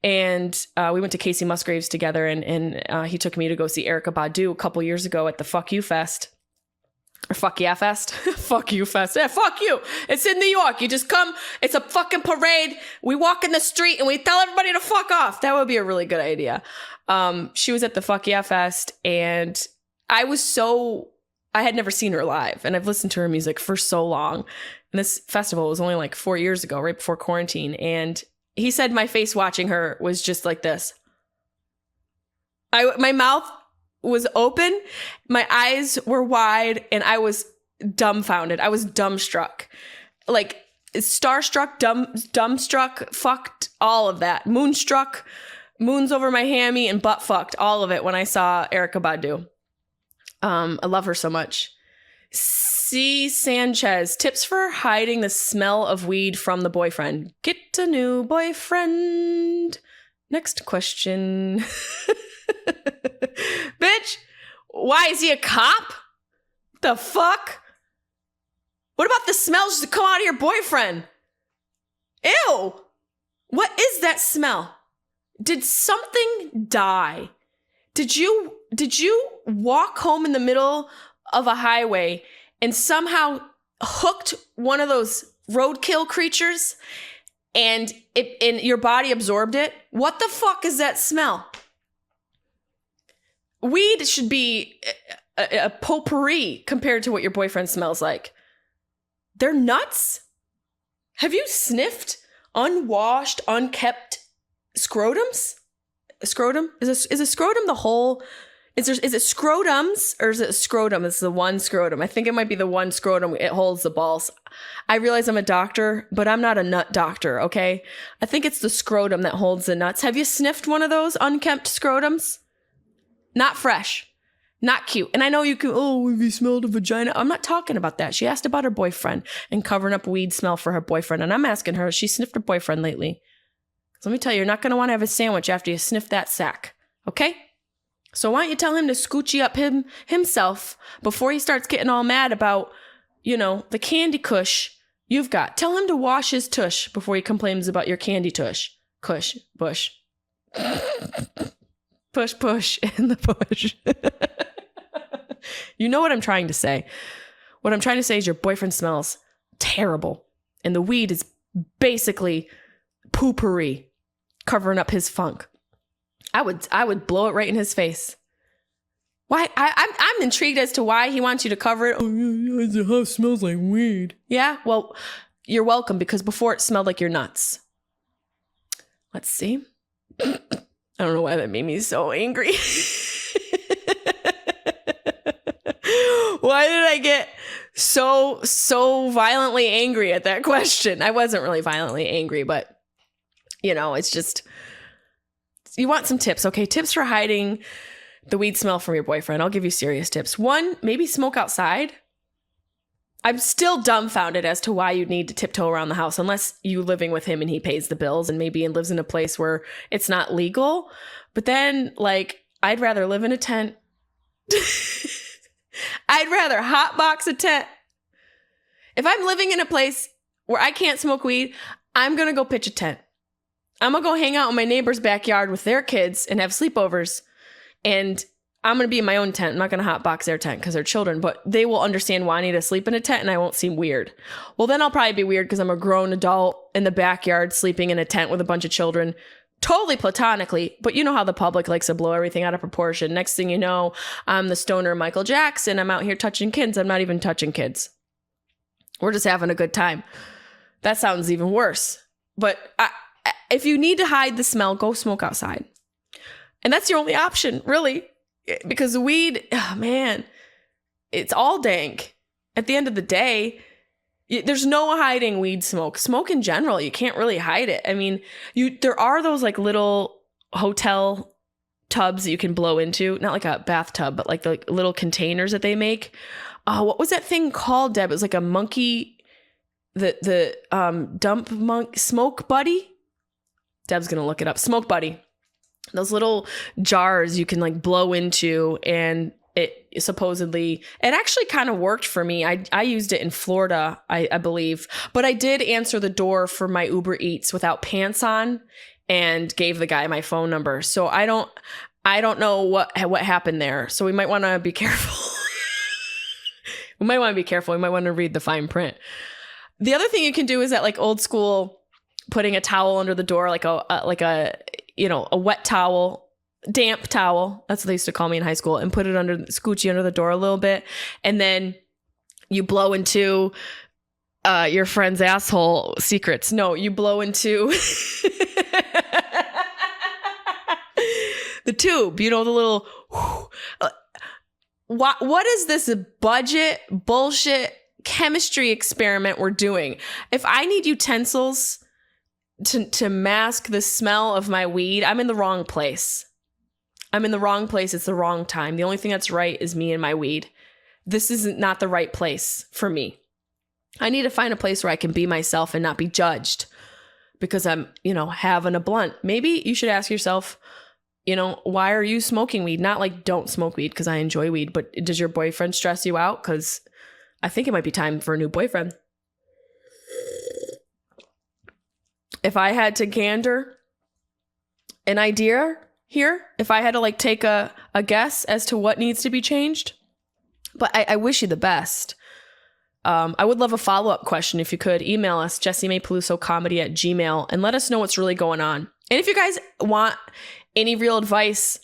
And we went to Casey Musgraves together, and he took me to go see Erykah Badu a couple years ago at the Fuck You Fest. Or Fuck Yeah Fest. Fuck You Fest. Yeah, fuck you. It's in New York. You just come. It's a fucking parade. We walk in the street and we tell everybody to fuck off. That would be a really good idea. She was at the Fuck Yeah Fest, and I had never seen her live, and I've listened to her music for so long. And this festival was only like 4 years ago, right before quarantine. And he said my face watching her was just like this. My mouth was open, my eyes were wide, and I was dumbfounded. I was dumbstruck. Like starstruck, dumbstruck, fucked, all of that. Moonstruck, moons over my hammy, and butt fucked, all of it when I saw Erykah Badu. I love her so much. C. Sanchez, tips for hiding the smell of weed from the boyfriend. Get a new boyfriend. Next question. Bitch, why is he a cop? The fuck? What about the smells that come out of your boyfriend? Ew. What is that smell? Did something die? Did you walk home in the middle of a highway and somehow hooked one of those roadkill creatures and your body absorbed it? What the fuck is that smell? Weed should be a potpourri compared to what your boyfriend smells like. They're nuts? Have you sniffed unwashed, unkept scrotums? scrotum? Is a scrotum the whole? Is it scrotums or is it scrotum? It's the one scrotum. I think it might be the one scrotum. It holds the balls. I realize I'm a doctor, but I'm not a nut doctor, okay? I think it's the scrotum that holds the nuts. Have you sniffed one of those unkempt scrotums? Not fresh. Not cute. And I know you can, have you smelled a vagina? I'm not talking about that. She asked about her boyfriend and covering up weed smell for her boyfriend. And I'm asking her, has she sniffed her boyfriend lately? So let me tell you, you're not going to want to have a sandwich after you sniff that sack, okay? So why don't you tell him to scoochie up himself before he starts getting all mad about, the candy kush you've got. Tell him to wash his tush before he complains about your candy tush. Kush, bush. Push in the bush. You know what I'm trying to say. What I'm trying to say is your boyfriend smells terrible. And the weed is basically poopery covering up his funk. I would blow it right in his face. Why? I'm intrigued as to why he wants you to cover it. Oh, the house smells like weed. Yeah, well, you're welcome, because before it smelled like your nuts. Let's see. I don't know why that made me so angry. Why did I get so violently angry at that question? I wasn't really violently angry, but it's just, you want some tips. Okay, tips for hiding the weed smell from your boyfriend. I'll give you serious tips. 1, maybe smoke outside. I'm still dumbfounded as to why you'd need to tiptoe around the house unless you living with him and he pays the bills and maybe lives in a place where it's not legal. But then, I'd rather live in a tent. I'd rather hotbox a tent. If I'm living in a place where I can't smoke weed, I'm going to go pitch a tent. I'm going to go hang out in my neighbor's backyard with their kids and have sleepovers. And I'm going to be in my own tent. I'm not going to hotbox their tent because they're children, but they will understand why I need to sleep in a tent and I won't seem weird. Well, then I'll probably be weird because I'm a grown adult in the backyard sleeping in a tent with a bunch of children, totally platonically. But you know how the public likes to blow everything out of proportion. Next thing you know, I'm the stoner Michael Jackson. I'm out here touching kids. I'm not even touching kids. We're just having a good time. That sounds even worse. But if you need to hide the smell, go smoke outside. And that's your only option, really. Because the weed, it's all dank. At the end of the day, there's no hiding weed smoke. Smoke in general, you can't really hide it. I mean, there are those little hotel tubs that you can blow into. Not like a bathtub, but like the little containers that they make. Oh, what was that thing called, Deb? It was like a monkey, the dump monk, smoke buddy. Deb's going to look it up. Smoke buddy. Those little jars you can blow into, and it supposedly, it actually kind of worked for me. I used it in Florida, I believe, but I did answer the door for my Uber Eats without pants on and gave the guy my phone number. So I don't know what happened there. So we might want to be careful. We might want to read the fine print. The other thing you can do is that old school, putting a towel under the door, like a wet towel, damp towel. That's what they used to call me in high school, and put it scoochie under the door a little bit. And then you blow into your friend's asshole secrets. No, you blow into the tube, the little, what is this budget bullshit chemistry experiment we're doing? If I need utensils to mask the smell of my weed, I'm in the wrong place. It's the wrong time. The only thing that's right is me and my weed. This is not the right place for me. I need to find a place where I can be myself and not be judged because I'm, having a blunt. Maybe you should ask yourself, why are you smoking weed? Not don't smoke weed because I enjoy weed, but does your boyfriend stress you out? Because I think it might be time for a new boyfriend. If I had to gander an idea here, if I had to take a guess as to what needs to be changed, but I wish you the best. I would love a follow-up question if you could. Email us, jessimaepelusocomedy@gmail.com, and let us know what's really going on. And if you guys want any real advice,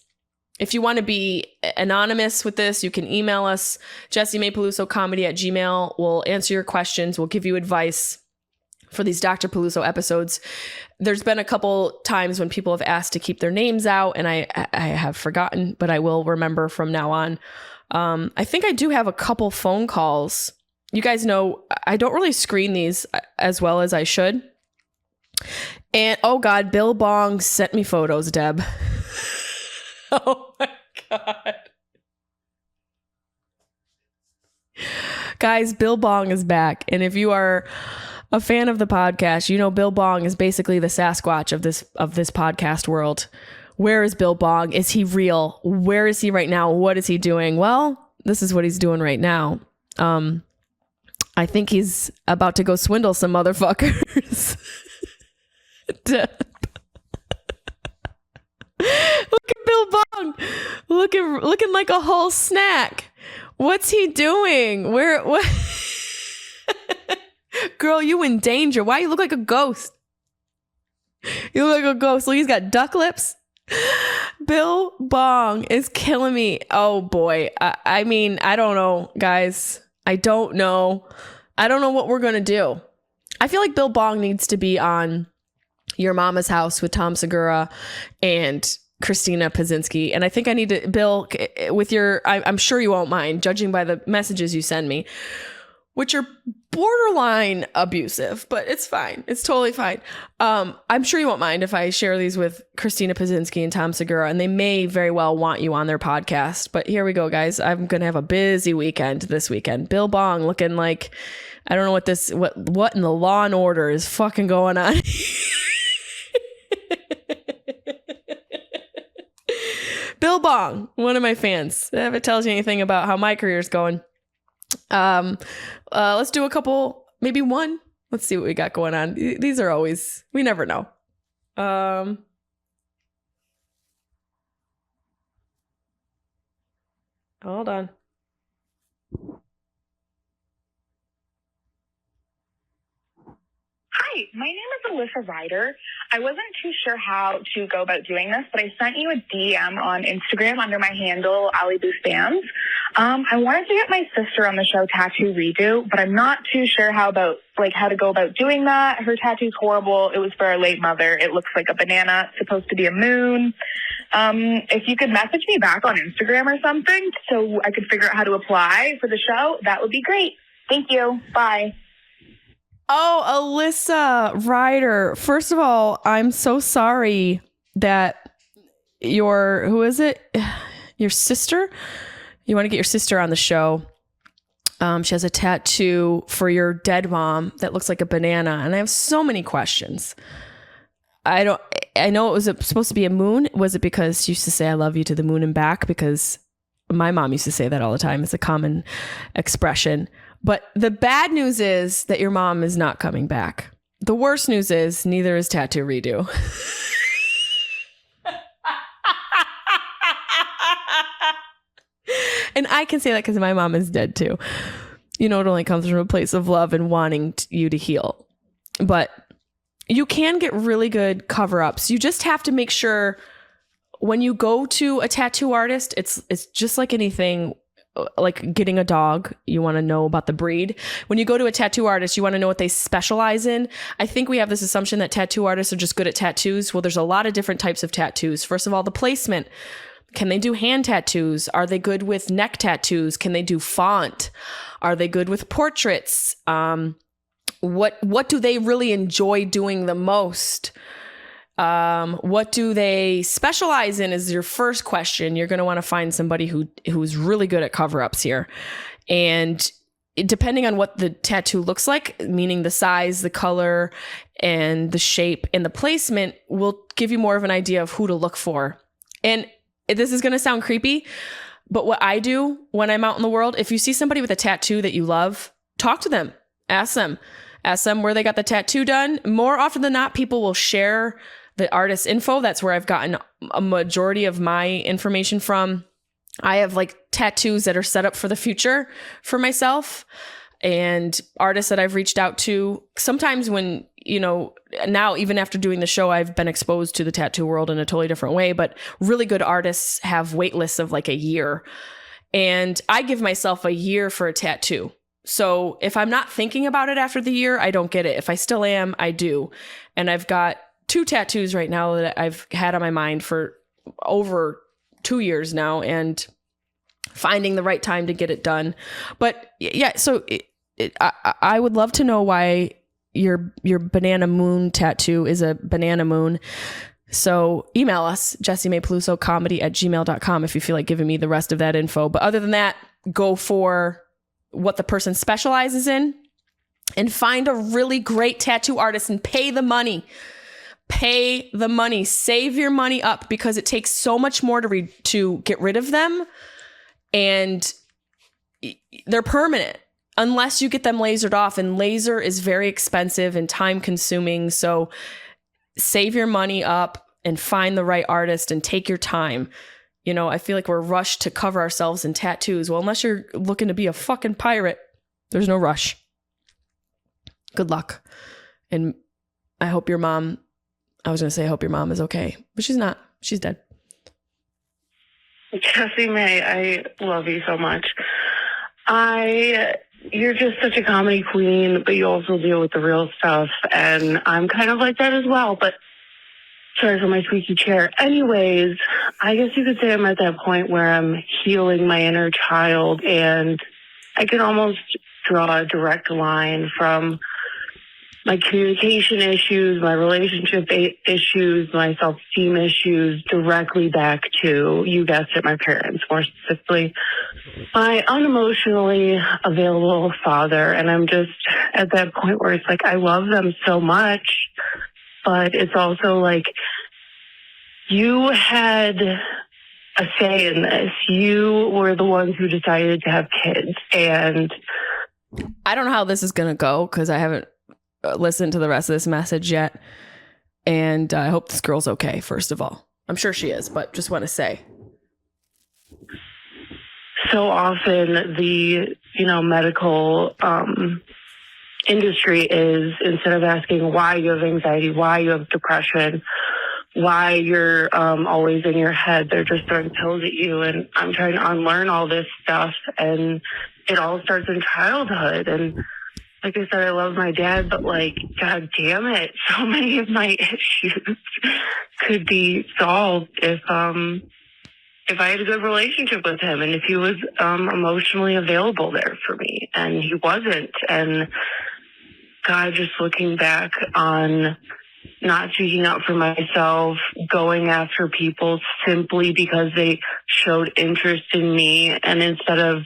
if you want to be anonymous with this, you can email us, jessimaepelusocomedy@gmail.com. We'll answer your questions. We'll give you advice for these Dr. Peluso episodes. There's been a couple times when people have asked to keep their names out, and I have forgotten, but I will remember from now on. I think I do have a couple phone calls. You guys know I don't really screen these as well as I should. And oh God, Bill Bong sent me photos, Deb. Oh my God. Guys, Bill Bong is back. And if you are a fan of the podcast, you know Bill Bong is basically the Sasquatch of this podcast world. Where is Bill Bong? Is he real? Where is he right now? What is he doing? Well, this is what he's doing right now. I think he's about to go swindle some motherfuckers. Look at Bill Bong looking like a whole snack. What's he doing? What? Girl, you in danger. Why you look like a ghost? You look like a ghost. Look, he's got duck lips. Bill Bong is killing me. Oh boy. I mean, I don't know, guys. I don't know what we're going to do. I feel like Bill Bong needs to be on Your Mama's House with Tom Segura and Christina Pazynski. And I think I need to, Bill, with your, I'm sure you won't mind, judging by the messages you send me, which are borderline abusive, but it's fine. It's totally fine. I'm sure you won't mind if I share these with Christina Pazynski and Tom Segura, and they may very well want you on their podcast. But here we go, guys. I'm going to have a busy weekend this weekend. Bill Bong looking like, I don't know what in the Law and Order is fucking going on. Bill Bong, one of my fans. If it tells you anything about how my career is going. Let's do a couple, maybe one. Let's see what we got going on. These are always, we never know. Hold on. Hi, my name is Alyssa Ryder. I wasn't too sure how to go about doing this, but I sent you a DM on Instagram under my handle, Ali Boo Spams. I wanted to get my sister on the show Tattoo Redo, but I'm not too sure how to go about doing that. Her tattoo's horrible. It was for our late mother. It looks like a banana. It's supposed to be a moon. If you could message me back on Instagram or something so I could figure out how to apply for the show, that would be great. Thank you. Bye. Oh, Alyssa Ryder. First of all, I'm so sorry that who is it? Your sister? You want to get your sister on the show. She has a tattoo for your dead mom that looks like a banana. And I have so many questions. I know it was supposed to be a moon. Was it because she used to say, I love you to the moon and back? Because my mom used to say that all the time. It's a common expression. But the bad news is that your mom is not coming back. The worst news is neither is Tattoo Redo. And I can say that because my mom is dead too. You know, it only comes from a place of love and wanting you to heal. But you can get really good cover-ups. You just have to make sure when you go to a tattoo artist, it's just like anything. Like getting a dog, you want to know about the breed. When you go to a tattoo artist, you want to know what they specialize in. I think we have this assumption that tattoo artists are just good at tattoos. Well, there's a lot of different types of tattoos. First of all, the placement. Can they do hand tattoos? Are they good with neck tattoos? Can they do font? Are they good with portraits? What do they really enjoy doing the most? What do they specialize in is your first question. You're going to want to find somebody who's really good at cover-ups here. And depending on what the tattoo looks like, meaning the size, the color, and the shape and the placement will give you more of an idea of who to look for. And this is going to sound creepy, but what I do when I'm out in the world, if you see somebody with a tattoo that you love, talk to them, ask them where they got the tattoo done. More often than not, people will share the artist's info. That's where I've gotten a majority of my information from. I have like tattoos that are set up for the future for myself and artists that I've reached out to. Sometimes when, now even after doing the show, I've been exposed to the tattoo world in a totally different way, but really good artists have wait lists of like a year. And I give myself a year for a tattoo. So if I'm not thinking about it after the year, I don't get it. If I still am, I do. And I've got 2 tattoos right now that I've had on my mind for over 2 years now, and finding the right time to get it done. But yeah, so I would love to know why your banana moon tattoo is a banana moon. So email us, jessimaepelusocomedy@gmail.com if you feel like giving me the rest of that info. But other than that, go for what the person specializes in and find a really great tattoo artist and pay the money. Pay the money. Save your money up, because it takes so much more to get rid of them, and they're permanent unless you get them lasered off, and laser is very expensive and time consuming. So save your money up and find the right artist and take your time. You know, I feel like we're rushed to cover ourselves in tattoos. Well, unless you're looking to be a fucking pirate, there's no rush. Good luck. And I hope your mom, I was going to say, I hope your mom is okay, but she's not. She's dead. Jessimae, I love you so much. You're just such a comedy queen, but you also deal with the real stuff, and I'm kind of like that as well, but sorry for my squeaky chair. Anyways, I guess you could say I'm at that point where I'm healing my inner child, and I can almost draw a direct line from my communication issues, my relationship issues, my self-esteem issues directly back to, you guessed it, my parents, more specifically, my unemotionally available father. And I'm just at that point where it's like, I love them so much, but it's also like, you had a say in this. You were the ones who decided to have kids. And I don't know how this is going to go, because I haven't listened to the rest of this message yet. And I hope this girl's okay, first of all. I'm sure she is, but just want to say. So often the, medical industry is, instead of asking why you have anxiety, why you have depression, why you're always in your head, they're just throwing pills at you. And I'm trying to unlearn all this stuff. And it all starts in childhood. And like I said, I love my dad, but God damn it, so many of my issues could be solved if I had a good relationship with him, and if he was emotionally available there for me, and he wasn't. And God, just looking back on not speaking up for myself, going after people simply because they showed interest in me, and instead of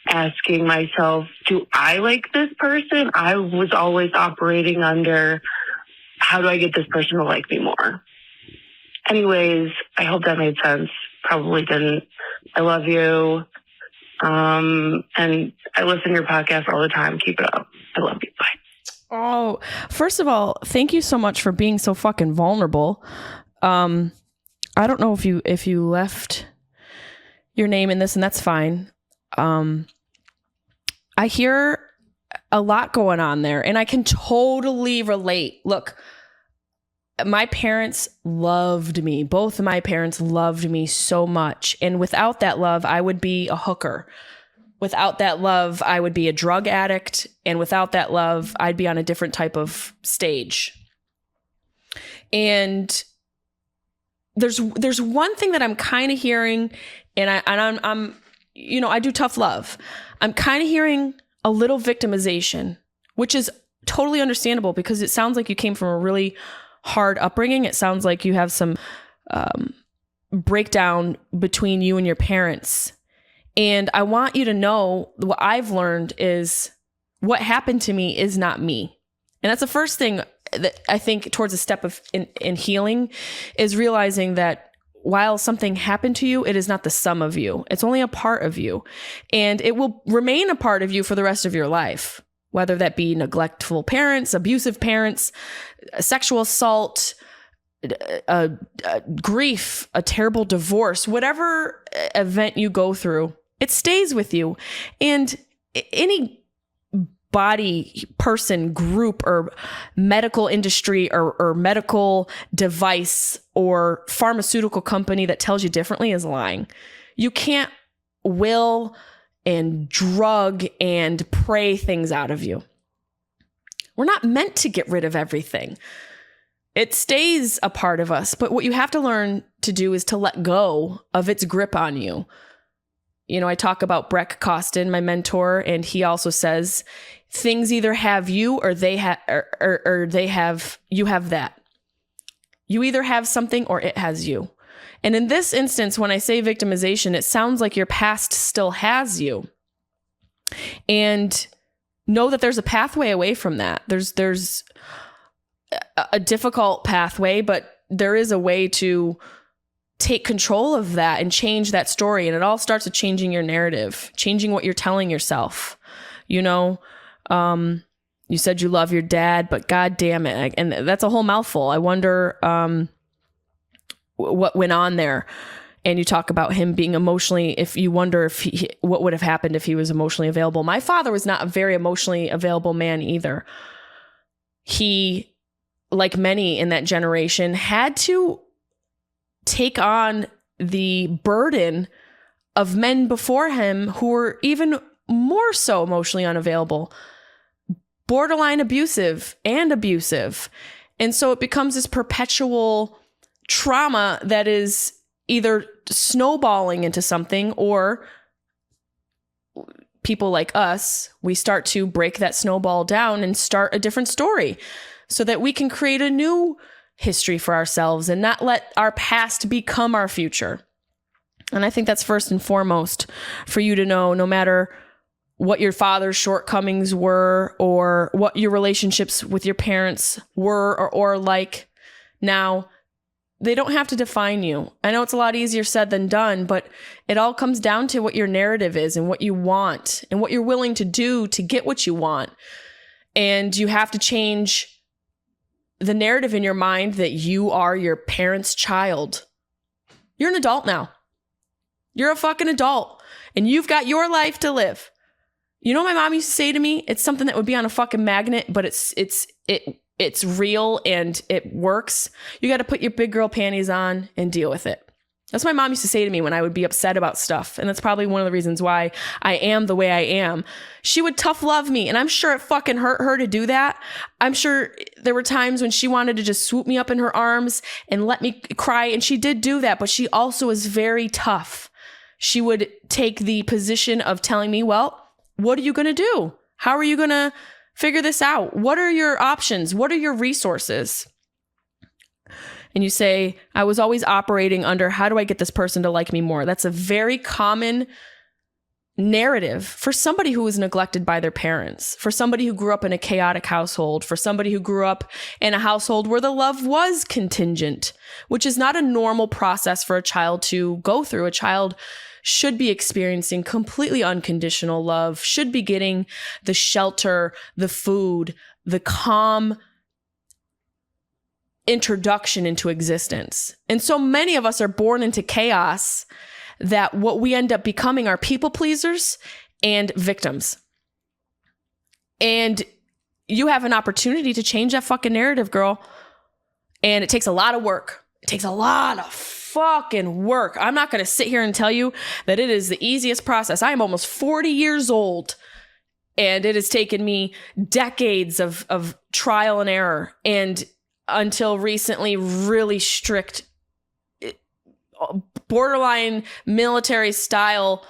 asking myself, do I like this person? I was always operating under, how do I get this person to like me more? Anyways, I hope that made sense. Probably didn't. I love you. And I listen to your podcast all the time. Keep it up. I love you. Bye. Oh, first of all, thank you so much for being so fucking vulnerable. I don't know if you left your name in this, and that's fine. I hear a lot going on there, and I can totally relate. Look, my parents loved me. Both of my parents loved me so much. And without that love, I would be a hooker. Without that love, I would be a drug addict. And without that love, I'd be on a different type of stage. And there's one thing that I'm kind of hearing, and I'm I do tough love. I'm kind of hearing a little victimization, which is totally understandable, because it sounds like you came from a really hard upbringing. It sounds like you have some breakdown between you and your parents. And I want you to know, what I've learned is, what happened to me is not me. And that's the first thing that I think towards a step of in healing, is realizing that while something happened to you, it is not the sum of you. It's only a part of you. And it will remain a part of you for the rest of your life, whether that be neglectful parents, abusive parents, sexual assault, grief, a terrible divorce, whatever event you go through, it stays with you. And any body, person, group, or medical industry, or medical device or pharmaceutical company that tells you differently is lying. You can't will and drug and pray things out of you. We're not meant to get rid of everything. It stays a part of us, but what you have to learn to do is to let go of its grip on you. You know, I talk about Breck Costin, my mentor, and he also says things either have you or they have, or they have, you have that. You either have something or it has you. And in this instance, when I say victimization, it sounds like your past still has you. And know that there's a pathway away from that. There's a difficult pathway, but there is a way to take control of that and change that story. And it all starts with changing your narrative, changing what you're telling yourself. You know, you said you love your dad, but God damn it. And that's a whole mouthful. I wonder what went on there. And you talk about him being emotionally, if you wonder if what would have happened if he was emotionally available. My father was not a very emotionally available man either. He, like many in that generation, had to take on the burden of men before him who were even more so emotionally unavailable, borderline abusive and abusive. And so it becomes this perpetual trauma that is either snowballing into something, or people like us, we start to break that snowball down and start a different story so that we can create a new history for ourselves and not let our past become our future. And I think that's first and foremost for you to know, no matter what your father's shortcomings were or what your relationships with your parents were or like now, they don't have to define you. I know it's a lot easier said than done, but it all comes down to what your narrative is and what you want and what you're willing to do to get what you want. And you have to change the narrative in your mind that you are your parents' child. You're an adult now. You're a fucking adult and you've got your life to live. You know what my mom used to say to me? It's something that would be on a fucking magnet, but it's real and it works. You got to put your big girl panties on and deal with it. That's what my mom used to say to me when I would be upset about stuff. And that's probably one of the reasons why I am the way I am. She would tough love me. And I'm sure it fucking hurt her to do that. I'm sure there were times when she wanted to just swoop me up in her arms and let me cry. And she did do that, but she also is very tough. She would take the position of telling me, well, what are you going to do? How are you going to figure this out? What are your options? What are your resources? And you say, I was always operating under, how do I get this person to like me more? That's a very common narrative for somebody who was neglected by their parents, for somebody who grew up in a chaotic household, for somebody who grew up in a household where the love was contingent, which is not a normal process for a child to go through. A child should be experiencing completely unconditional love, should be getting the shelter, the food, the calm introduction into existence. And so many of us are born into chaos that what we end up becoming are people pleasers and victims. And you have an opportunity to change that fucking narrative, girl. And it takes a lot of work. It takes a lot of fucking work. I'm not going to sit here and tell you that it is the easiest process. I am almost 40 years old and it has taken me decades of trial and error and until recently really strict borderline military style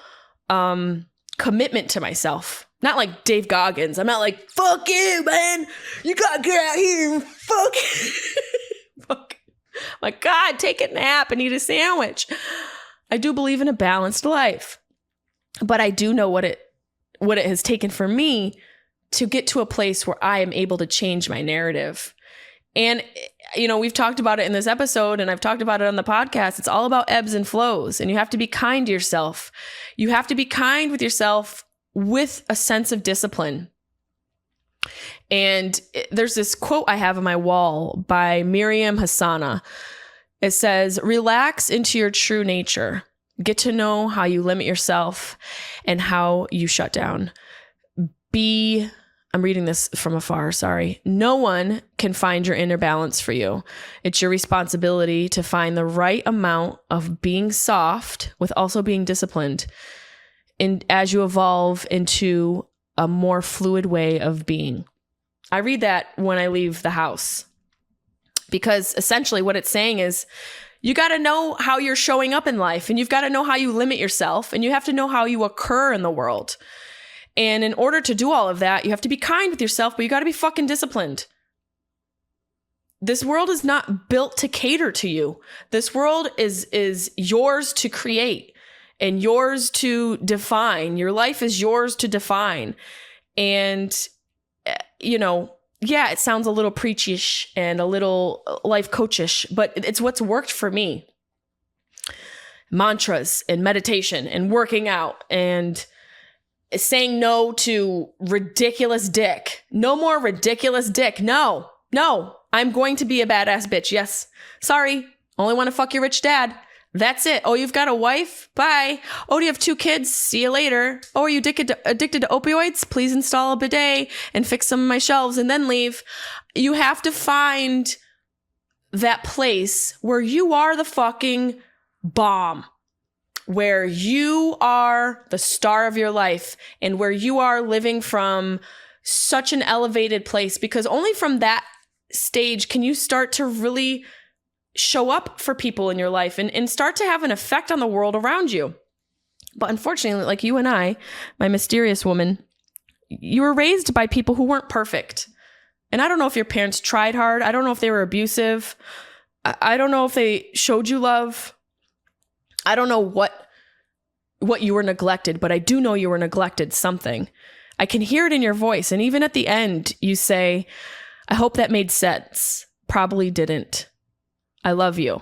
commitment to myself. Not like Dave Goggins. I'm not like, fuck you, man. You gotta get out here and fuck. Fuck. My God, take a nap and eat a sandwich. I do believe in a balanced life, but I do know what it has taken for me to get to a place where I am able to change my narrative. And, you know, we've talked about it in this episode and I've talked about it on the podcast. It's all about ebbs and flows and you have to be kind to yourself. You have to be kind with yourself with a sense of discipline. And there's this quote I have on my wall by Miriam Hassana. It says, relax into your true nature. Get to know how you limit yourself and how you shut down. I'm reading this from afar, sorry. No one can find your inner balance for you. It's your responsibility to find the right amount of being soft with also being disciplined. as you evolve into a more fluid way of being. I read that when I leave the house, because essentially what it's saying is you got to know how you're showing up in life, and you've got to know how you limit yourself, and you have to know how you occur in the world. And in order to do all of that, you have to be kind with yourself, but you got to be fucking disciplined. This world is not built to cater to you. This world is yours to create and yours to define. Your life is yours to define. And, yeah, it sounds a little preachy-ish and a little life coach-ish, but it's what's worked for me. Mantras and meditation and working out and saying no to ridiculous dick. No more ridiculous dick. No, I'm going to be a badass bitch. Yes. Sorry. Only want to fuck your rich dad. That's it. Oh, you've got a wife? Bye. Oh, do you have 2 kids? See you later. Oh, are you addicted to opioids? Please install a bidet and fix some of my shelves and then leave. You have to find that place where you are the fucking bomb, where you are the star of your life, and where you are living from such an elevated place, because only from that stage can you start to really show up for people in your life and start to have an effect on the world around you. But unfortunately, like you and I, my mysterious woman, you were raised by people who weren't perfect. And I don't know if your parents tried hard. I don't know if they were abusive. I don't know if they showed you love. I don't know what you were neglected, but I do know you were neglected something. I can hear it in your voice. And even at the end, you say, I hope that made sense. Probably didn't. I love you.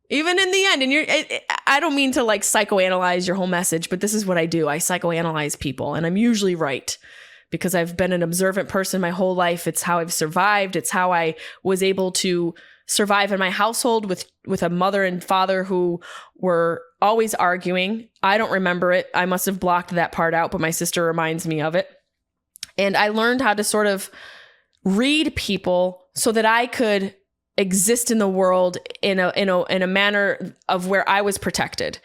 Even in the end, and I don't mean to like psychoanalyze your whole message, but this is what I do. I psychoanalyze people, and I'm usually right because I've been an observant person my whole life. It's how I've survived. It's how I was able to survive in my household with a mother and father who were always arguing. I don't remember it. I must have blocked that part out, but my sister reminds me of it. And I learned how to sort of read people so that I could exist in the world in a manner of where I was protected,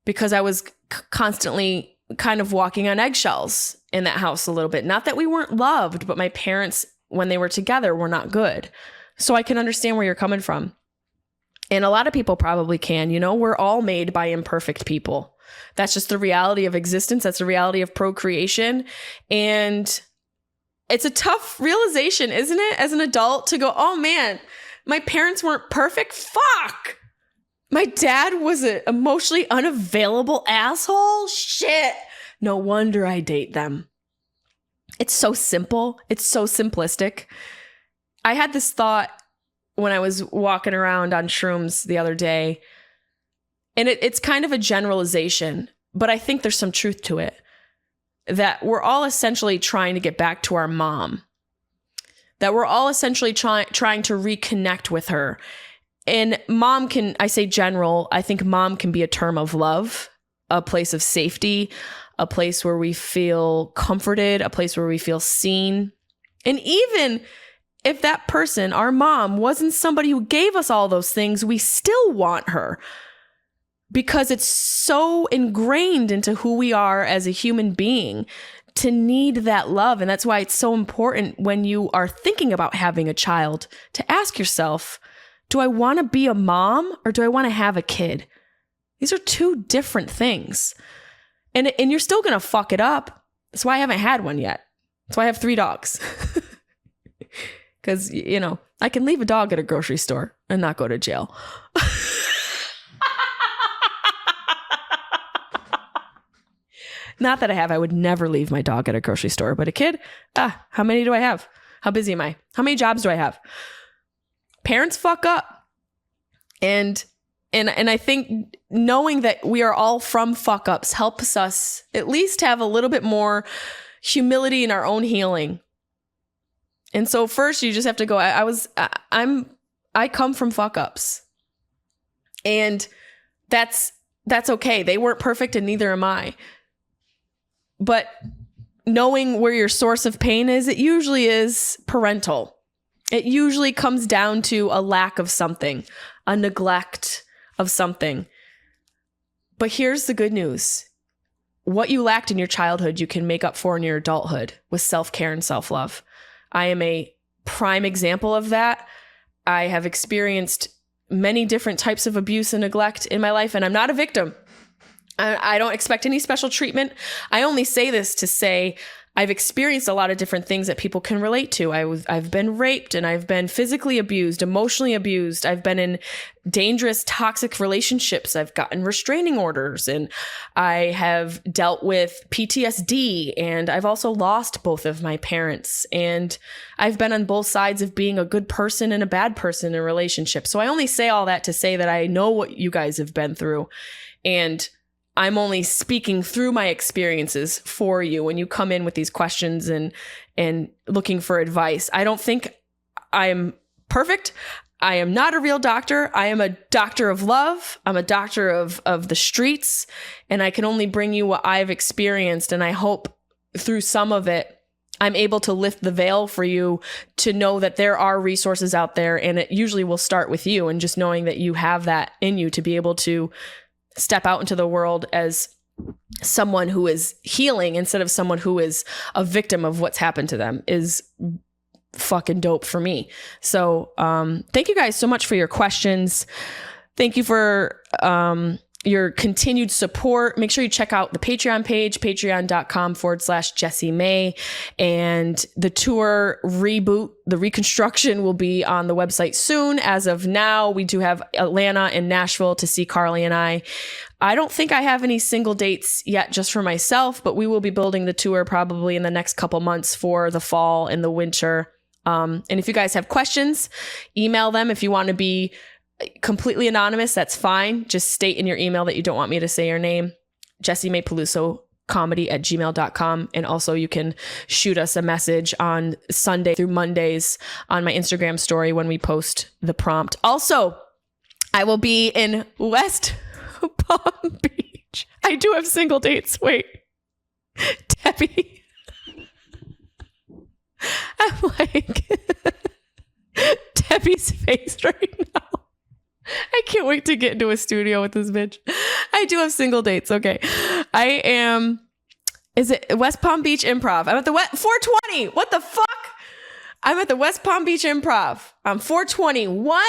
because I was constantly kind of walking on eggshells in that house a little bit. Not that we weren't loved, but my parents, when they were together, were not good. So I can understand where you're coming from. And a lot of people probably can. We're all made by imperfect people. That's just the reality of existence. That's the reality of procreation. And it's a tough realization, isn't it? As an adult to go, oh man, my parents weren't perfect. Fuck. My dad was an emotionally unavailable asshole. Shit. No wonder I date them. It's so simple. It's so simplistic. I had this thought when I was walking around on shrooms the other day, and it's kind of a generalization, but I think there's some truth to it. That we're all essentially trying to get back to our mom. That we're all essentially trying to reconnect with her. And mom I say general, I think mom can be a term of love, a place of safety, a place where we feel comforted, a place where we feel seen. And even if that person, our mom, wasn't somebody who gave us all those things, we still want her. Because it's so ingrained into who we are as a human being to need that love. And that's why it's so important when you are thinking about having a child to ask yourself, do I want to be a mom or do I want to have a kid? These are 2 different things. And you're still going to fuck it up. That's why I haven't had one yet. That's why I have 3 dogs. Because, I can leave a dog at a grocery store and not go to jail. Not that I would never leave my dog at a grocery store, but a kid, how many do I have? How busy am I? How many jobs do I have? Parents fuck up. And I think knowing that we are all from fuck ups helps us at least have a little bit more humility in our own healing. And so first you just have to go, I come from fuck ups. And that's okay. They weren't perfect and neither am I. But knowing where your source of pain is, it usually is parental. It usually comes down to a lack of something, a neglect of something. But here's the good news. what you lacked in your childhood, you can make up for in your adulthood with self-care and self-love. I am a prime example of that. I have experienced many different types of abuse and neglect in my life, and I'm not a victim. I don't expect any special treatment. I only say this to say I've experienced a lot of different things that people can relate to. I've been raped, and I've been physically abused, emotionally abused. I've been in dangerous, toxic relationships. I've gotten restraining orders, and I have dealt with PTSD, and I've also lost both of my parents. And I've been on both sides of being a good person and a bad person in a relationship. So I only say all that to say that I know what you guys have been through, and I'm only speaking through my experiences for you when you come in with these questions and looking for advice. I don't think I'm perfect. I am not a real doctor. I am a doctor of love. I'm a doctor of the streets, and I can only bring you what I've experienced. And I hope through some of it, I'm able to lift the veil for you to know that there are resources out there, and it usually will start with you, and just knowing that you have that in you to be able to step out into the world as someone who is healing instead of someone who is a victim of what's happened to them is fucking dope for me. So thank you guys so much for your questions. Thank you for your continued support. Make sure you check out the Patreon page, patreon.com/Jessimae. And the tour reboot, the reconstruction will be on the website soon. As of now, we do have Atlanta and Nashville to see Carly and I. I don't think I have any single dates yet just for myself, but we will be building the tour probably in the next couple months for the fall and the winter. And if you guys have questions, email them. If you want to be completely anonymous, that's fine. Just state in your email that you don't want me to say your name. Jessimae Peluso comedy@gmail.com. And also you can shoot us a message on Sunday through Mondays on my Instagram story when we post the prompt. Also, I will be in West Palm Beach. I do have single dates. Wait, Debbie. I'm like Debbie's face right now. I can't wait to get into a studio with this bitch. I do have single dates. Okay. I am, is it West Palm Beach Improv? I'm at the 420. What the fuck? I'm at the West Palm Beach Improv. I'm 420. One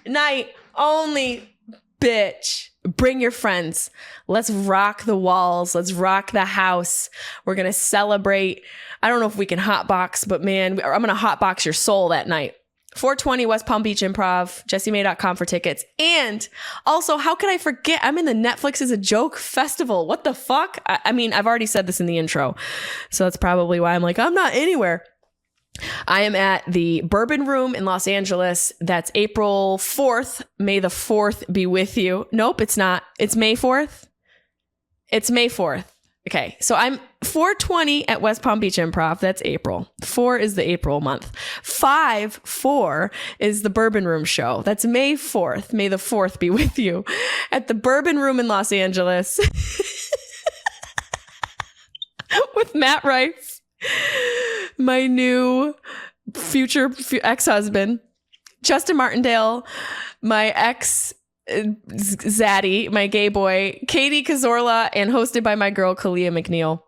night only, bitch. Bring your friends. Let's rock the walls. Let's rock the house. We're going to celebrate. I don't know if we can hotbox, but man, I'm going to hotbox your soul that night. 420 West Palm Beach Improv, jessimae.com for tickets. And also, how could I forget? I'm in the Netflix is a Joke Festival. What the fuck? I mean, I've already said this in the intro, so that's probably why I'm like, I'm not anywhere. I am at the Bourbon Room in Los Angeles. That's April 4th. May the 4th be with you. Nope, it's not. It's May 4th. It's May 4th. Okay, so I'm 420 at West Palm Beach Improv. That's April. 4 is the April month. 5/4 is the Bourbon Room show. That's May 4th. May the 4th be with you at the Bourbon Room in Los Angeles with Matt Rife, my new future ex-husband, Justin Martindale, my ex Zaddy, my gay boy, Katie Cazorla, and hosted by my girl Kalia McNeil.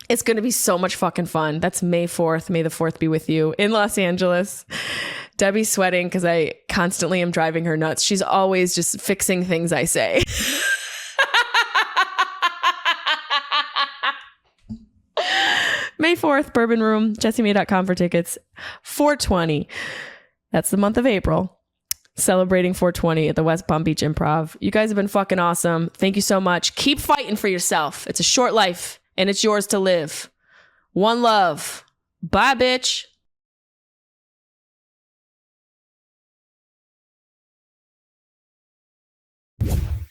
It's going to be so much fucking fun. That's May 4th. May the 4th be with you in Los Angeles. Debbie's sweating because I constantly am driving her nuts. She's always just fixing things I say. May 4th, Bourbon Room, jessimae.com for tickets. 420. That's the month of April. Celebrating 420 at the West Palm Beach Improv. You guys have been fucking awesome. Thank you so much. Keep fighting for yourself. It's a short life and it's yours to live. One love. Bye, bitch.